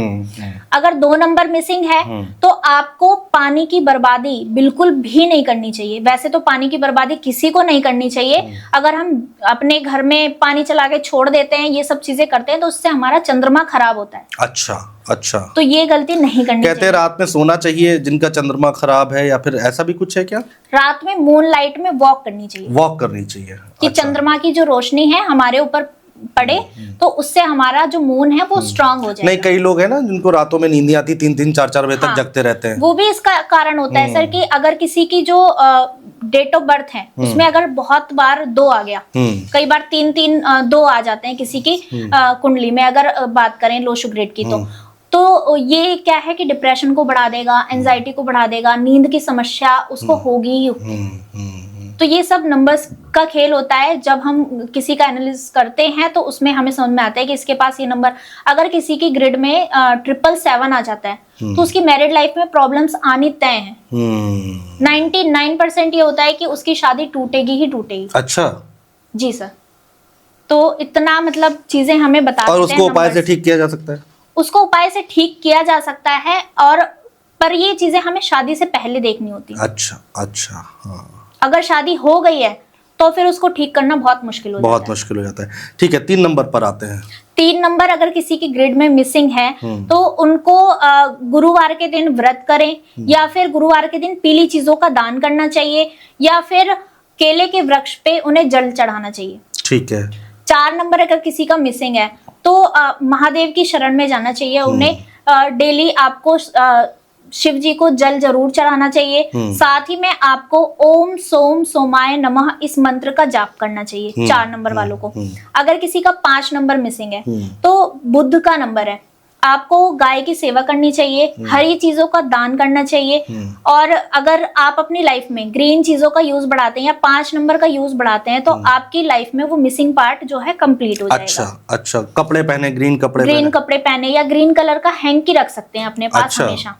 अगर 2 नंबर मिसिंग है तो आपको पानी की बर्बादी बिल्कुल भी नहीं करनी चाहिए। वैसे तो पानी की बर्बादी किसी को नहीं करनी चाहिए। अगर हम अपने घर में पानी चला के छोड़ देते हैं, ये सब चीजें करते हैं, तो उससे हमारा चंद्रमा खराब होता है। अच्छा अच्छा। तो ये गलती नहीं करनी कहते हैं चाहिए। रात में सोना चाहिए जिनका चंद्रमा खराब है, या फिर ऐसा भी कुछ है क्या? रात में मून लाइट में वॉक करनी चाहिए, वॉक करनी चाहिए कि अच्छा। चंद्रमा की जो रोशनी है हमारे ऊपर पड़े तो उससे हमारा जो मून है वो स्ट्रांग हो जाएगा। नहीं, कई लोग हैं ना जिनको रातों में नींद नहीं आती, 3-3 4-4 बजे तक जगते रहते हैं। वो भी इसका कारण होता है सर, कि अगर किसी की जो डेट ऑफ बर्थ है उसमें अगर बहुत बार 2 आ गया, कई बार 3-3 2 आ जाते हैं किसी की कुंडली में, अगर बात करें लो शुक्रेट की, तो ये क्या है कि डिप्रेशन को बढ़ा देगा, एंजाइटी को बढ़ा देगा, नींद की समस्या उसको होगी ही। तो ये सब नंबर्स का खेल होता है। जब हम किसी का एनालिसिस करते हैं तो उसमें हमें समझ में आता है कि इसके पास ये नंबर, अगर किसी की ग्रिड में 777 आ जाता है तो उसकी मैरिड लाइफ में प्रॉब्लम्स आनी तय हैं। 99% ये होता है कि उसकी शादी टूटेगी ही टूटेगी। अच्छा जी सर। तो इतना मतलब चीजें हमें बता देते हैं। और उसको उपाय से ठीक किया जा सकता है? उसको उपाय से ठीक किया जा सकता है, और पर ये चीजें हमें शादी से पहले देखनी होती है। अच्छा अच्छा। हाँ, अगर शादी हो गई है तो फिर उसको ठीक करना बहुत मुश्किल हो जाता है। बहुत मुश्किल हो जाता है। ठीक है, 3 नंबर पर आते हैं। 3 नंबर अगर किसी की ग्रिड में मिसिंग है तो उनको गुरुवार के दिन व्रत करें, या फिर गुरुवार के दिन पीली चीजों का दान करना चाहिए, या फिर केले के वृक्ष पे उन्हें जल चढ़ाना चाहिए। ठीक है। 4 नंबर अगर किसी का मिसिंग है तो महादेव की शरण में जाना चाहिए। उन्हें डेली आपको शिव जी को जल जरूर चढ़ाना चाहिए। साथ ही में आपको ओम सोम सोमाय नमः इस मंत्र का जाप करना चाहिए 4 नंबर वालों को। अगर किसी का 5 नंबर मिसिंग है तो बुध का नंबर है, आपको गाय की सेवा करनी चाहिए, हरी चीजों का दान करना चाहिए। और अगर आप अपनी लाइफ में ग्रीन चीजों का यूज बढ़ाते हैं या 5 नंबर का यूज बढ़ाते हैं तो आपकी लाइफ में वो मिसिंग पार्ट जो है कंप्लीट हो जाएगा। अच्छा अच्छा। कपड़े पहने, ग्रीन कपड़े पहने या ग्रीन कलर का हैंकी रख सकते हैं अपने पास। अच्छा। हमेशा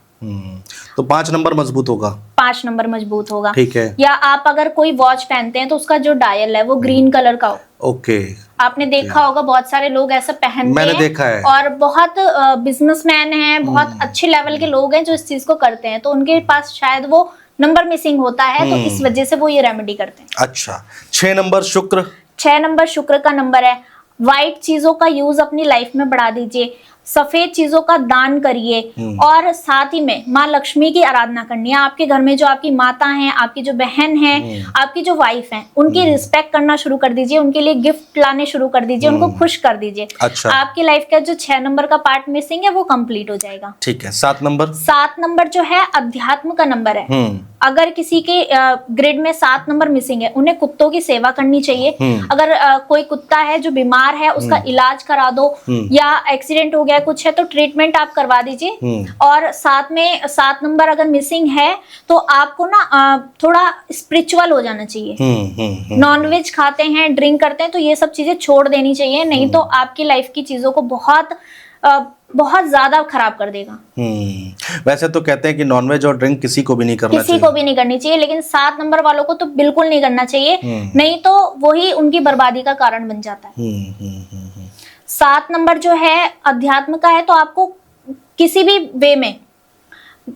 तो 5 नंबर मजबूत होगा। 5 नंबर मजबूत होगा। ठीक है। या आप अगर कोई वॉच पहनते हैं तो उसका जो डायल है वो ग्रीन कलर का हो। ओके। आपने देखा होगा बहुत सारे लोग ऐसा पहनते मैंने हैं। देखा है। और बहुत बिजनेसमैन हैं, बहुत अच्छे लेवल के लोग हैं जो इस चीज को करते हैं, तो उनके पास शायद वो नंबर मिसिंग होता है, तो इस वजह से वो ये रेमेडी करते हैं। अच्छा। 6 नंबर शुक्र। 6 नंबर शुक्र का नंबर है। व्हाइट चीजों का यूज अपनी लाइफ में बढ़ा दीजिए, सफेद चीजों का दान करिए, और साथ ही में माँ लक्ष्मी की आराधना करनी है। आपके घर में जो आपकी माता हैं, आपकी जो बहन है, आपकी जो वाइफ हैं, उनकी रिस्पेक्ट करना शुरू कर दीजिए, उनके लिए गिफ्ट लाने शुरू कर दीजिए, उनको खुश कर दीजिए। अच्छा। आपकी लाइफ का जो 6 नंबर का पार्ट मिसिंग है वो कंप्लीट हो जाएगा। ठीक है। 7 नंबर। 7 नंबर जो है अध्यात्म का नंबर है। अगर किसी के ग्रिड में 7 नंबर मिसिंग है, उन्हें कुत्तों की सेवा करनी चाहिए। अगर कोई कुत्ता है जो बीमार है उसका इलाज करा दो, या एक्सीडेंट हो गया कुछ है तो ट्रीटमेंट आप करवा दीजिए। और साथ में 7 नंबर अगर मिसिंग है तो आपको ना थोड़ा स्पिरिचुअल हो जाना चाहिए। नॉनवेज खाते हैं, ड्रिंक करते हैं, तो ये सब चीजें छोड़ देनी चाहिए, नहीं तो आपकी लाइफ की चीजों को बहुत ज्यादा खराब कर देगा। वैसे तो कहते हैं कि नॉनवेज और ड्रिंक किसी को भी नहीं करना चाहिए। किसी को भी नहीं करनी चाहिए, लेकिन 7 नंबर वालों को तो बिल्कुल नहीं करना चाहिए, नहीं तो वही उनकी बर्बादी का कारण बन जाता है। 7 नंबर जो है अध्यात्म का है, तो आपको किसी भी वे में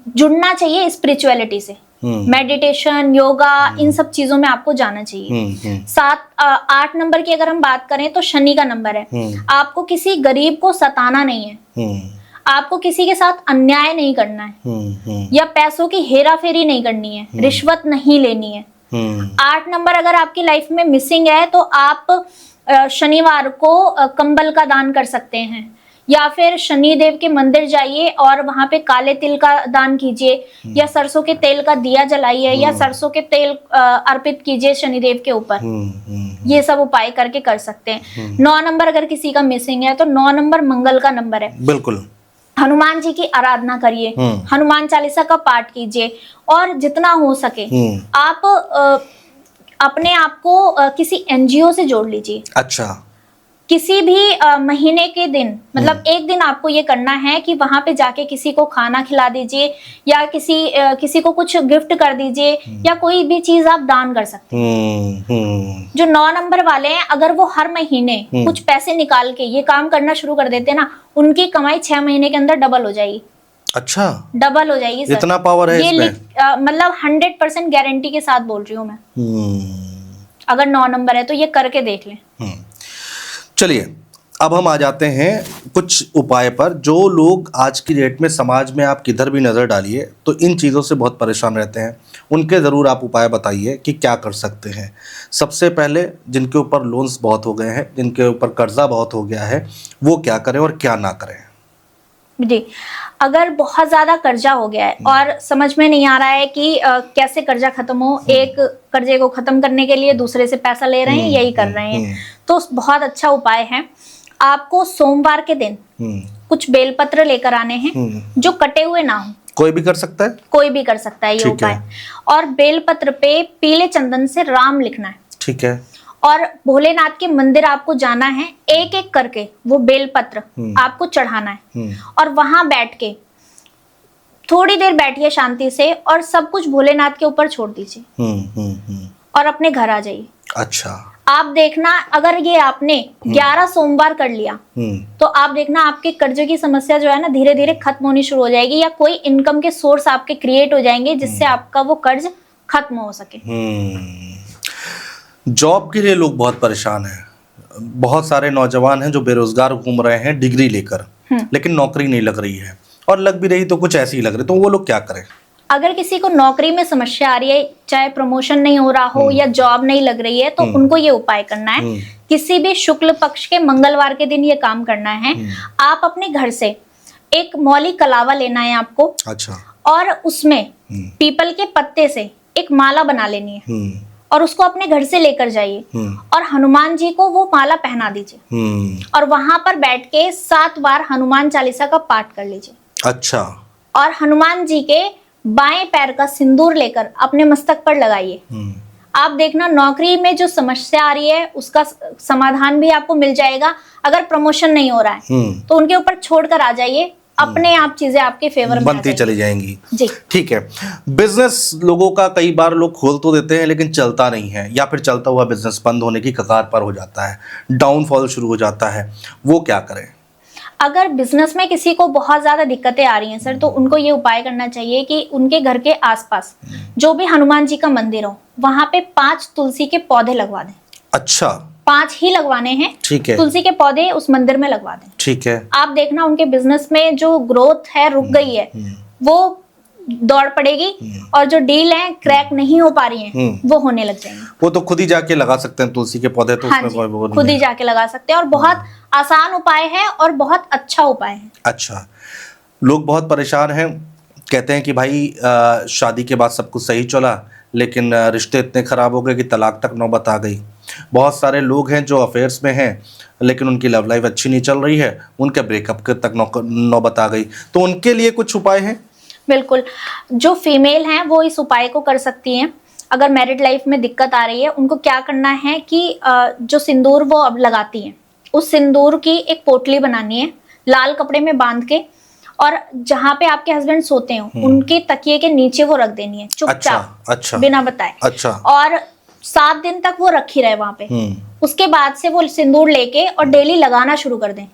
जुड़ना चाहिए स्पिरिचुअलिटी से। मेडिटेशन, योगा, इन सब चीजों में आपको जाना चाहिए। 8 नंबर की अगर हम बात करें तो शनि का नंबर है। आपको किसी गरीब को सताना नहीं है, आपको किसी के साथ अन्याय नहीं करना है, या पैसों की हेरा फेरी नहीं करनी है, रिश्वत नहीं लेनी है। 8 नंबर अगर आपकी लाइफ में मिसिंग है तो आप शनिवार को कंबल का दान कर सकते हैं, या फिर शनि देव के मंदिर जाइए और वहां पे काले तिल का दान कीजिए, या सरसों के तेल का दिया जलाइए, या सरसों के तेल अर्पित कीजिए शनिदेव के ऊपर। ये सब उपाय करके कर सकते हैं। 9 नंबर अगर किसी का मिसिंग है तो 9 नंबर मंगल का नंबर है। बिल्कुल। हनुमान जी की आराधना करिए, हनुमान चालीसा का पाठ कीजिए, और जितना हो सके आप अपने आप को किसी एनजीओ से जोड़ लीजिए। अच्छा। किसी भी महीने के दिन, मतलब एक दिन आपको ये करना है कि वहां पे जाके किसी को खाना खिला दीजिए या किसी को कुछ गिफ्ट कर दीजिए या कोई भी चीज आप दान कर सकते हैं। जो 9 नंबर वाले हैं, अगर वो हर महीने कुछ पैसे निकाल के ये काम करना शुरू कर देते हैं ना, उनकी कमाई 6 महीने के अंदर डबल हो जाएगी। अच्छा, डबल हो जाएगी सर। इतना पावर है ये इसमें? मतलब 100% गारंटी के साथ बोल रही हूँ मैं। अगर 9 नंबर है तो ये करके देख लें। चलिए, अब हम आ जाते हैं कुछ उपाय पर। जो लोग आज की डेट में समाज में आप किधर भी नज़र डालिए तो इन चीज़ों से बहुत परेशान रहते हैं, उनके ज़रूर आप उपाय बताइए कि क्या कर सकते हैं। सबसे पहले, जिनके ऊपर लोन्स बहुत हो गए हैं, जिनके ऊपर कर्जा बहुत हो गया है, वो क्या करें और क्या ना करें? जी, अगर बहुत ज्यादा कर्जा हो गया है और समझ में नहीं आ रहा है कि कैसे कर्जा खत्म हो, एक कर्जे को खत्म करने के लिए दूसरे से पैसा ले रहे हैं, यही कर रहे हैं, तो बहुत अच्छा उपाय है। आपको सोमवार के दिन कुछ बेलपत्र लेकर आने हैं जो कटे हुए ना हो। कोई भी कर सकता है? कोई भी कर सकता है ये उपाय। और बेलपत्र पे पीले चंदन से राम लिखना है। ठीक है। और भोलेनाथ के मंदिर आपको जाना है, एक एक करके वो बेलपत्र आपको चढ़ाना है और वहां बैठ के थोड़ी देर बैठिए शांति से और सब कुछ भोलेनाथ के ऊपर छोड़ दीजिए और अपने घर आ जाइए। अच्छा। आप देखना, अगर ये आपने 11 सोमवार कर लिया तो आप देखना आपके कर्जे की समस्या जो है ना धीरे धीरे खत्म होनी शुरू हो जाएगी, या कोई इनकम के सोर्स आपके क्रिएट हो जाएंगे जिससे आपका वो कर्ज खत्म हो सके। जॉब के लिए लोग बहुत परेशान हैं। बहुत सारे नौजवान हैं जो बेरोजगार घूम रहे हैं डिग्री लेकर, लेकिन नौकरी नहीं लग रही है, और लग भी रही तो कुछ ऐसी ही लग रही, तो वो लोग क्या करें? अगर किसी को नौकरी में समस्या आ रही है, चाहे प्रमोशन नहीं हो रहा हो या जॉब नहीं लग रही है, तो उनको ये उपाय करना है। किसी भी शुक्ल पक्ष के मंगलवार के दिन ये काम करना है। आप अपने घर से एक मौली कलावा लेना है आपको। अच्छा। और उसमें पीपल के पत्ते से एक माला बना लेनी है और उसको अपने घर से लेकर जाइए और हनुमान जी को वो माला पहना दीजिए और वहां पर बैठ के 7 बार हनुमान चालीसा का पाठ कर लीजिए। अच्छा। और हनुमान जी के बाएं पैर का सिंदूर लेकर अपने मस्तक पर लगाइए। आप देखना नौकरी में जो समस्या आ रही है उसका समाधान भी आपको मिल जाएगा। अगर प्रमोशन नहीं हो रहा है तो उनके ऊपर छोड़कर आ जाइए, अपने आप चीजें आपके फेवर में बनती चली जाएंगी। जी ठीक है। बिजनेस लोगों का कई बार लोग खोल तो देते हैं लेकिन चलता नहीं है, या फिर चलता हुआ बिजनेस बंद होने की कगार पर हो जाता है, डाउनफॉल शुरू हो जाता है, वो क्या करें? अगर बिजनेस में किसी को बहुत ज्यादा दिक्कतें आ रही हैं सर, तो उनको ये उपाय करना चाहिए कि उनके घर के आसपास जो भी हनुमान जी का मंदिर हो वहां पे 5 तुलसी के पौधे लगवा दें। अच्छा। 5 ही लगवाने हैं। ठीक है। तुलसी के पौधे उस मंदिर में लगवा दें। ठीक है। आप देखना उनके बिजनेस में जो ग्रोथ है रुक गई है वो दौड़ पड़ेगी और जो डील है क्रैक नहीं हो पा रही हैं वो होने लग जाएंगी। वो तो खुद ही जाके लगा सकते हैं तुलसी के पौधे, तो हाँ उसमें वो खुद ही जाके लगा सकते हैं और बहुत आसान उपाय है और बहुत अच्छा उपाय है। अच्छा। लोग बहुत परेशान हैं, कहते हैं कि भाई शादी के बाद सब कुछ सही चला लेकिन रिश्ते इतने खराब हो गए कि तलाक तक नौबत आ गई। बहुत सारे लोग हैं जो अफेयर्स में हैं लेकिन उनकी लव लाइफ अच्छी नहीं चल रही है, उनके ब्रेकअप के तक नौबत आ गई, तो उनके लिए कुछ उपाय हैं? बिल्कुल, जो फीमेल हैं वो इस उपाय को कर सकती हैं। अगर मैरिड लाइफ में दिक्कत आ रही है, उनको क्या करना है कि जो सिंदूर वो अब लगाती हैं उस सिंदूर की एक पोटली बनानी है, लाल कपड़े में बांध के, और जहाँ पे आपके हस्बैंड सोते हो उनके तकिए के नीचे वो रख देनी है चुपचाप। अच्छा। बिना बताए। अच्छा। और 7 दिन तक वो रखी रहे वहां पे। उसके बाद से वो सिंदूर लेके और डेली लगाना शुरू कर दें।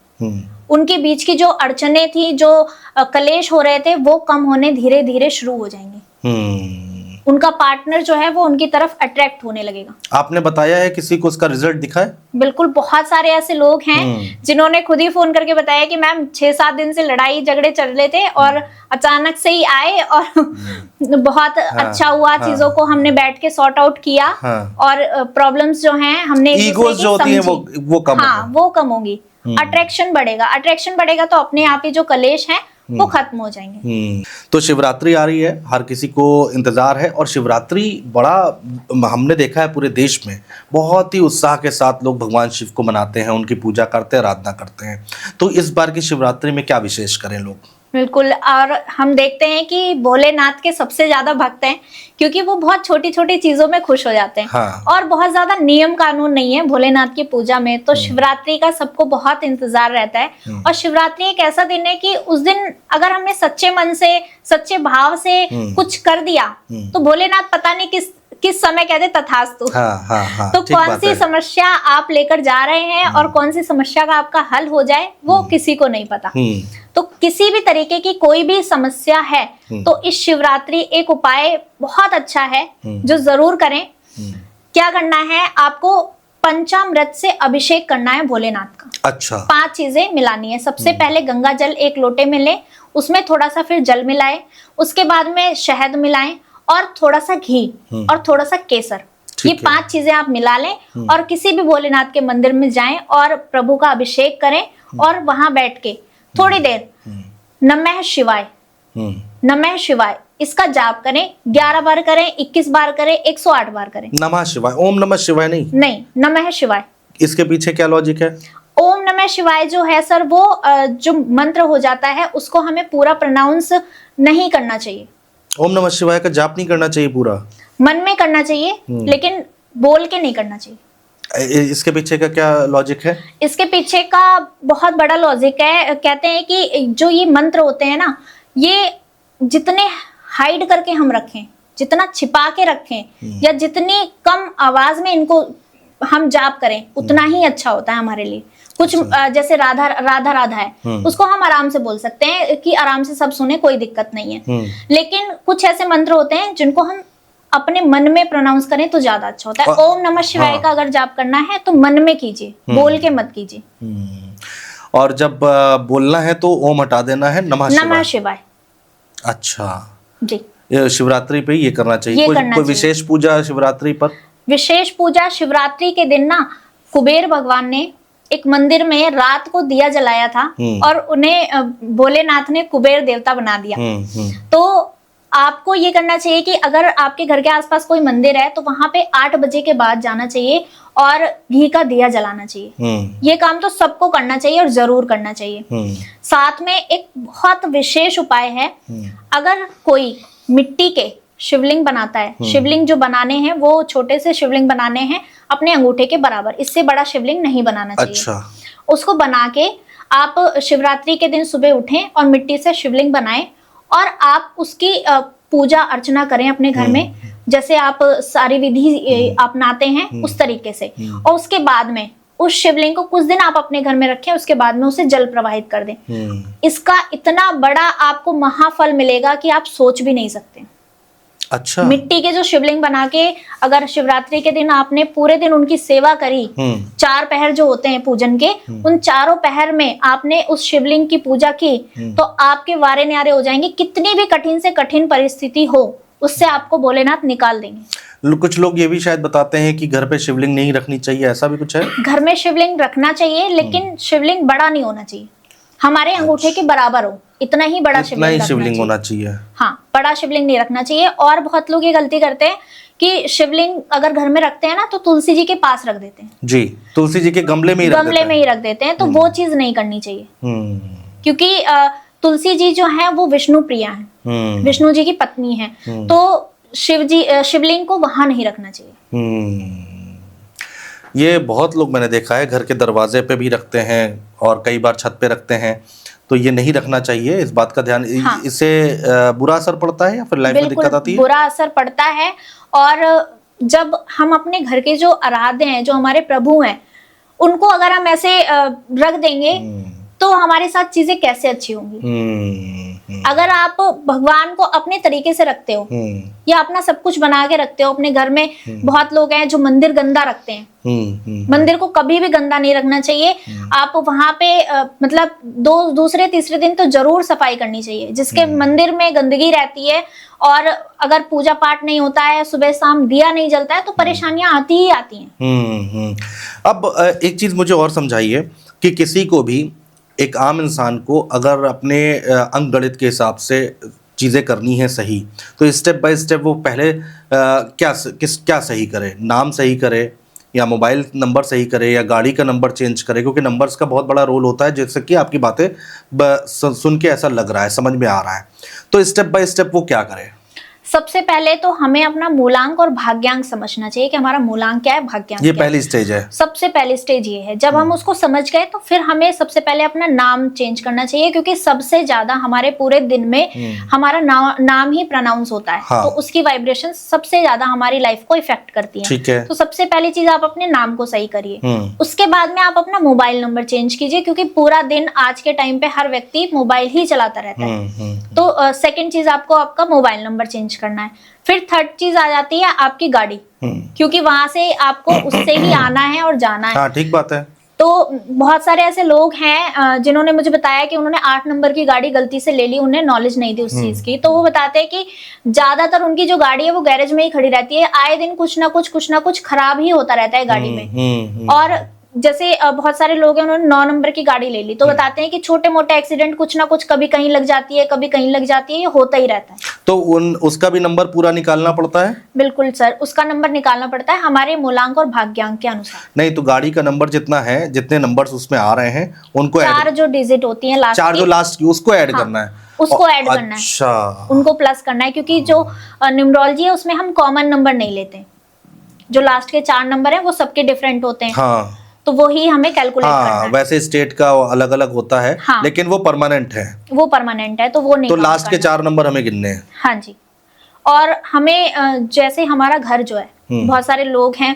उनके बीच की जो अड़चने थी, जो कलेश हो रहे थे, वो कम होने धीरे धीरे शुरू हो जाएंगे। उनका पार्टनर जो है वो उनकी तरफ अट्रैक्ट होने लगेगा। आपने बताया है किसी को उसका रिजल्ट दिखा है? बिल्कुल, बहुत सारे ऐसे लोग हैं जिन्होंने खुद ही फोन करके बताया कि मैम 6-7 दिन से लड़ाई झगड़े चल रहे थे और अचानक से ही आए और बहुत अच्छा हुआ। चीजों को हमने बैठ के सॉर्ट आउट किया और प्रॉब्लम्स जो हैं हमने ईगोज जो होती हैं वो कम वो कम होगी। अट्रैक्शन बढ़ेगा तो अपने आप ही जो कलेश है वो खत्म हो जाएंगे। तो शिवरात्रि आ रही है, हर किसी को इंतजार है, और शिवरात्रि बड़ा हमने देखा है पूरे देश में बहुत ही उत्साह के साथ लोग भगवान शिव को मनाते हैं, उनकी पूजा करते हैं, आराधना करते हैं। तो इस बार की शिवरात्रि में क्या विशेष करें लोग? बिल्कुल। और हम देखते हैं कि भोलेनाथ के सबसे ज्यादा भक्त हैं, क्योंकि वो बहुत छोटी छोटी चीजों में खुश हो जाते हैं। हाँ। और बहुत ज्यादा नियम कानून नहीं है भोलेनाथ की पूजा में। तो शिवरात्रि का सबको बहुत इंतजार रहता है। और शिवरात्रि एक ऐसा दिन है कि उस दिन अगर हमने सच्चे मन से, सच्चे भाव से कुछ कर दिया तो भोलेनाथ पता नहीं किस समय कहते तथास्तु। हाँ, तो ठीक कौन बात सी है। समस्या आप लेकर जा रहे हैं और कौन सी समस्या का आपका हल हो जाए वो किसी को नहीं पता। तो किसी भी तरीके की कोई भी समस्या है तो इस शिवरात्रि एक उपाय बहुत अच्छा है जो जरूर करें। क्या करना है, आपको पंचामृत से अभिषेक करना है भोलेनाथ का। अच्छा। 5 चीजें मिलानी है। सबसे पहले गंगा जल 1 लोटे में लें, उसमें थोड़ा सा फिर जल मिलाएं, उसके बाद में शहद मिलाएं और थोड़ा सा घी और थोड़ा सा केसर। ये 5 चीजें आप मिला लें और किसी भी भोलेनाथ के मंदिर में जाएं और प्रभु का अभिषेक करें और वहां बैठ के थोड़ी देर नमः शिवाय, नमः शिवाय इसका जाप करें। 11 बार करें, 21 बार करें, 108 बार करें। नमः शिवाय, ओम नमः शिवाय नहीं, नमः शिवाय। इसके पीछे क्या लॉजिक है? ओम नमः शिवाय जो है सर, वो जो मंत्र हो जाता है उसको हमें पूरा प्रोनाउंस नहीं करना चाहिए। ओम नमः शिवाय का जाप नहीं करना चाहिए पूरा, मन में करना चाहिए लेकिन बोल के नहीं करना चाहिए। इसके पीछे का क्या लॉजिक है? इसके पीछे का बहुत बड़ा लॉजिक है। कहते हैं कि जो ये मंत्र होते हैं ना, ये जितने हाइड करके हम रखें, जितना छिपा के रखें या जितनी कम आवाज में इनको हम जाप करें उतना ही अच्छा होता है हमारे लिए। कुछ जैसे राधा राधा राधा है, उसको हम आराम से बोल सकते हैं कि आराम से सब सुने, कोई दिक्कत नहीं है। लेकिन कुछ ऐसे मंत्र होते हैं जिनको हम अपने मन में प्रोनाउंस करें तो ज्यादा अच्छा होता है। ओम नमः शिवाय का अगर जाप करना है तो मन में कीजिए, बोल के मत कीजिए। और जब बोलना है तो ओम हटा देना है, नमः शिवाय। अच्छा जी, शिवरात्रि पे ये करना चाहिए। कोई विशेष पूजा शिवरात्रि पर? विशेष पूजा शिवरात्रि के दिन ना, कुबेर भगवान ने एक मंदिर में रात को दिया जलाया था और उन्हें भोलेनाथ ने कुबेर देवता बना दिया। तो आपको ये करना चाहिए कि अगर आपके घर के आसपास कोई मंदिर है तो वहां पे 8 बजे के बाद जाना चाहिए और घी का दिया जलाना चाहिए। ये काम तो सबको करना चाहिए और जरूर करना चाहिए। साथ में एक बहुत विशेष उपाय है, अगर कोई मिट्टी के शिवलिंग बनाता है, शिवलिंग जो बनाने हैं वो छोटे से शिवलिंग बनाने हैं अपने अंगूठे के बराबर, इससे बड़ा शिवलिंग नहीं बनाना चाहिए। अच्छा। उसको बना के आप शिवरात्रि के दिन सुबह उठें और मिट्टी से शिवलिंग बनाएं और आप उसकी पूजा अर्चना करें अपने घर में, जैसे आप सारी विधि अपनाते हैं उस तरीके से। और उसके बाद में उस शिवलिंग को कुछ दिन आप अपने घर में रखें, उसके बाद में उसे जल प्रवाहित कर दें। इसका इतना बड़ा आपको महाफल मिलेगा कि आप सोच भी नहीं सकते। अच्छा। मिट्टी के जो शिवलिंग बना के अगर शिवरात्रि के दिन आपने पूरे दिन उनकी सेवा करी, 4 पहर जो होते हैं पूजन के, उन चारों पहर में आपने उस शिवलिंग की पूजा की तो आपके वारे न्यारे हो जाएंगे। कितनी भी कठिन से कठिन परिस्थिति हो उससे आपको भोलेनाथ निकाल देंगे। कुछ लोग ये भी शायद बताते हैं कि घर पे शिवलिंग नहीं रखनी चाहिए, ऐसा भी कुछ है? घर में शिवलिंग रखना चाहिए लेकिन शिवलिंग बड़ा नहीं होना चाहिए, हमारे अंगूठे के बराबर हो, इतना ही बड़ा शिवलिंग होना चाहिए। हाँ, बड़ा शिवलिंग नहीं रखना चाहिए। और बहुत लोग ये गलती करते हैं कि शिवलिंग अगर घर में रखते हैं ना तो तुलसी जी के पास रख देते हैं। जी, तुलसी जी के गमले में ही रख देते हैं। तो वो चीज नहीं करनी चाहिए, क्योंकि तुलसी जी जो है वो विष्णु प्रिया है, विष्णु जी की पत्नी है। तो शिवलिंग को वहां नहीं रखना चाहिए। ये बहुत लोग मैंने देखा है घर के दरवाजे पे भी रखते हैं और कई बार छत पे रखते हैं, तो ये नहीं रखना चाहिए। इस बात का ध्यान, हाँ। इससे बुरा असर पड़ता है या फिर लाइफ में दिक्कत आती है? बुरा असर पड़ता है। और जब हम अपने घर के जो आराध्य हैं, जो हमारे प्रभु हैं, उनको अगर हम ऐसे रख देंगे तो हमारे साथ चीजें कैसे अच्छी होंगी। अगर आप भगवान को अपने तरीके से रखते हो या अपना सब कुछ बना के रखते हो अपने घर में, बहुत लोग हैं जो मंदिर गंदा रखते हैं। मंदिर को कभी भी गंदा नहीं रखना चाहिए। आप वहां पे मतलब दूसरे तीसरे दिन तो जरूर सफाई करनी चाहिए। जिसके मंदिर में गंदगी रहती है और अगर पूजा पाठ नहीं होता है, सुबह शाम दिया नहीं जलता है, तो परेशानियां आती ही आती हैं। अब एक चीज मुझे और समझाइए कि किसी को भी, एक आम इंसान को अगर अपने अंक गणित के हिसाब से चीज़ें करनी है सही, तो स्टेप बाय स्टेप वो पहले क्या सही करे? नाम सही करे या मोबाइल नंबर सही करे या गाड़ी का नंबर चेंज करे, क्योंकि नंबर्स का बहुत बड़ा रोल होता है, जैसे कि आपकी बातें सुन के ऐसा लग रहा है, समझ में आ रहा है। तो स्टेप बाय स्टेप वो क्या करे? सबसे पहले तो हमें अपना मूलांक और भाग्यांक समझना चाहिए कि हमारा मूलांक क्या है, भाग्यांक ये क्या है। पहली स्टेज है। सबसे पहली स्टेज ये है। जब हम उसको समझ गए तो फिर हमें सबसे पहले अपना नाम चेंज करना चाहिए, क्योंकि सबसे ज्यादा हमारे पूरे दिन में हमारा नाम ही प्रोनाउंस होता है। हाँ। तो उसकी वाइब्रेशन सबसे ज्यादा हमारी लाइफ को इफेक्ट करती है। ठीक है। तो सबसे पहली चीज आप अपने नाम को सही करिए। उसके बाद में आप अपना मोबाइल नंबर चेंज कीजिए, क्योंकि पूरा दिन आज के टाइम पे हर व्यक्ति मोबाइल ही चलाता रहता है। तो सेकंड चीज आपको आपका मोबाइल नंबर चेंज करना है। फिर थर्ड चीज आ जाती है आपकी गाड़ी, क्योंकि वहां से आपको उससे ही आना है और जाना है। हाँ, ठीक बात है। तो बहुत सारे ऐसे लोग हैं जिन्होंने मुझे बताया कि उन्होंने 8 नंबर की गाड़ी गलती से ले ली, उन्हें नॉलेज नहीं थी उस चीज की। तो वो बताते हैं कि ज्यादातर उनकी जो गाड़ी है वो गैरेज में ही खड़ी रहती है, आए दिन कुछ ना कुछ खराब ही होता रहता है गाड़ी में। और जैसे बहुत सारे लोग हैं, उन्होंने 9 नंबर की गाड़ी ले ली, तो बताते हैं कि छोटे मोटे एक्सीडेंट कुछ ना कुछ कभी कहीं लग जाती है, कभी कहीं लग जाती है, ये होता ही रहता है। तो उसका भी नंबर पूरा निकालना पड़ता है? बिल्कुल सर, उसका नंबर निकालना पड़ता है हमारे मूलांक और भाग्यांक के अनुसार। नहीं तो गाड़ी का नंबर जितना है, जितने नंबर्स उसमें आ रहे हैं उनको 4 जो डिजिट होती है लास्ट 4 जो लास्ट की, उसको ऐड हाँ, करना है। उसको ऐड करना है। अच्छा, उनको प्लस करना है, क्योंकि जो न्यूमरोलॉजी है उसमें हम कॉमन नंबर नहीं लेते। जो लास्ट के 4 नंबर है वो सबके डिफरेंट होते हैं। हाँ, तो वो ही हमें कैलकुलेट करना है। वैसे स्टेट का अलग अलग होता है। हाँ, लेकिन वो परमानेंट है। वो परमानेंट है, तो वो नहीं। तो लास्ट के 4 नंबर हमें गिनने हैं। हाँ जी। और हमें जैसे हमारा घर जो है, बहुत सारे लोग हैं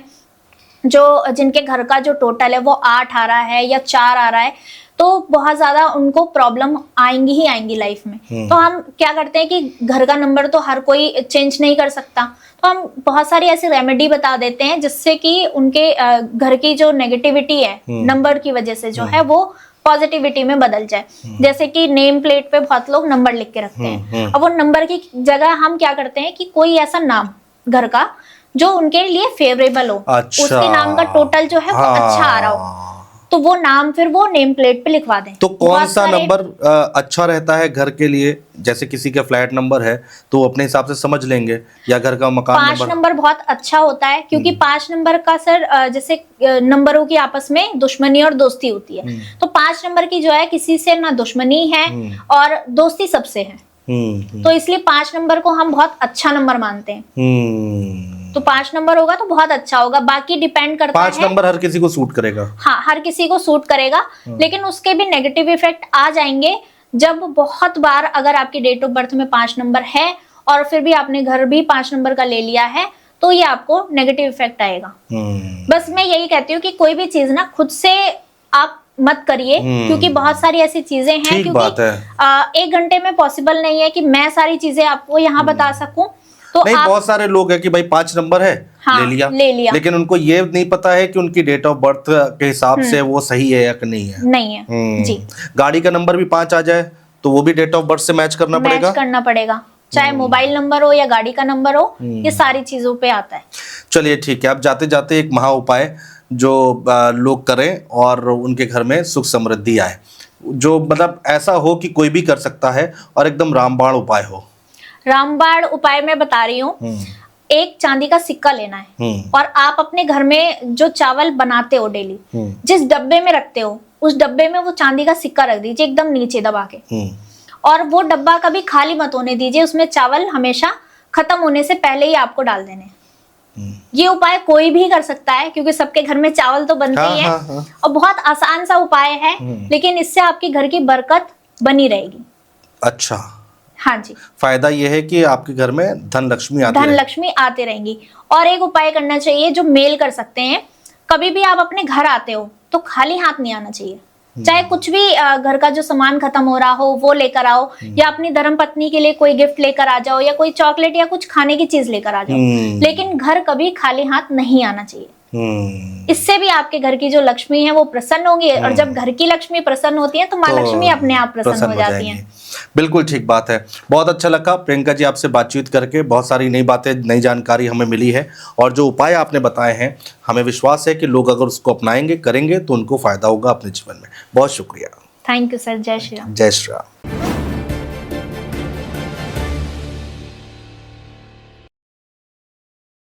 जो जिनके घर का जो टोटल है वो 8 आ रहा है या 4 आ रहा है, तो बहुत ज्यादा उनको प्रॉब्लम आएंगी ही आएंगी लाइफ में। तो हम क्या करते हैं कि घर का नंबर तो हर कोई चेंज नहीं कर सकता, तो हम बहुत सारी ऐसी रेमेडी बता देते हैं जिससे कि उनके घर की जो नेगेटिविटी है नंबर की वजह से जो है वो पॉजिटिविटी में बदल जाए। जैसे कि नेम प्लेट पे बहुत लोग नंबर लिख के रखते हैं। अब वो नंबर की जगह हम क्या करते हैं कि कोई ऐसा नाम घर का जो उनके लिए फेवरेबल हो। अच्छा। उसके नाम का टोटल जो है वो अच्छा आ रहा हो, तो वो नाम फिर वो नेम प्लेट पे लिखवा दें। तो कौन सा नंबर अच्छा रहता है घर के लिए? जैसे किसी का फ्लैट नंबर है तो वो अपने हिसाब से समझ लेंगे, या घर का मकान 5 नंबर बहुत अच्छा होता है, क्योंकि 5 नंबर का सर जैसे नंबरों की आपस में दुश्मनी और दोस्ती होती है। तो 5 नंबर की जो है किसी से ना दुश्मनी है और दोस्ती सबसे है। तो इसलिए 5 नंबर को हम बहुत अच्छा नंबर मानते हैं। तो 5 नंबर होगा तो बहुत अच्छा होगा। बाकी डिपेंड करता है। 5 नंबर हर किसी को सूट करेगा। हाँ, हर किसी को सूट करेगा, लेकिन उसके भी नेगेटिव इफेक्ट आ जाएंगे जब बहुत बार अगर आपकी डेट ऑफ बर्थ में 5 नंबर है और फिर भी आपने घर भी 5 नंबर का ले लिया है, तो ये आपको नेगेटिव इफेक्ट आएगा। बस मैं यही कहती हूँ कि कोई भी चीज ना खुद से आप मत करिए, क्योंकि बहुत सारी ऐसी चीजें हैं, क्योंकि 1 घंटे में पॉसिबल नहीं है कि मैं सारी चीजें आपको यहाँ बता सकूं। तो नहीं, बहुत सारे लोग हैं कि भाई 5 नंबर है, हाँ, ले लिया, लेकिन उनको ये नहीं पता है कि उनकी डेट ऑफ बर्थ के हिसाब से वो सही है या नहीं है। नहीं है जी। गाड़ी का नंबर भी 5 आ जाए तो वो भी डेट ऑफ बर्थ से मैच करना पड़ेगा। चाहे मोबाइल नंबर हो या गाड़ी का नंबर हो, ये सारी चीजों पे आता है। चलिए ठीक है, अब जाते जाते एक महा उपाय जो लोग करें और उनके घर में सुख समृद्धि आए, जो मतलब ऐसा हो कि कोई भी कर सकता है और एकदम रामबाण उपाय हो। रामबाण उपाय मैं बता रही हूँ। एक चांदी का सिक्का लेना है और आप अपने घर में जो चावल बनाते हो डेली, जिस डब्बे में रखते हो उस डब्बे में वो चांदी का सिक्का रख दीजिए एकदम नीचे दबा के। और वो डब्बा कभी खाली मत होने दीजिए, उसमें चावल हमेशा खत्म होने से पहले ही आपको डाल देने। ये उपाय कोई भी कर सकता है, क्योंकि सबके घर में चावल तो बनते ही है। और बहुत आसान सा उपाय है, लेकिन इससे आपके घर की बरकत बनी रहेगी। अच्छा, हाँ जी। फायदा ये है कि आपके घर में धन लक्ष्मी आते रहेंगी। और एक उपाय करना चाहिए जो मेल कर सकते हैं। कभी भी आप अपने घर आते हो तो खाली हाथ नहीं आना चाहिए। चाहे कुछ भी घर का जो सामान खत्म हो रहा हो वो लेकर आओ, या अपनी धर्मपत्नी के लिए कोई गिफ्ट लेकर आ जाओ, या कोई चॉकलेट या कुछ खाने की चीज लेकर आ जाओ, लेकिन घर कभी खाली हाथ नहीं आना चाहिए। इससे भी आपके घर की जो लक्ष्मी है वो प्रसन्न होंगी, और जब घर की लक्ष्मी प्रसन्न होती है तो माँ लक्ष्मी अपने आप प्रसन्न हो जाती है। बिल्कुल ठीक बात है। बहुत अच्छा लगा प्रियंका जी आपसे बातचीत करके, बहुत सारी नई बातें, नई जानकारी हमें मिली है, और जो उपाय आपने बताए हैं हमें विश्वास है कि लोग अगर उसको अपनाएंगे, करेंगे तो उनको फायदा होगा अपने जीवन में। बहुत शुक्रिया। Thank you sir. जय श्री राम। जय श्री राम।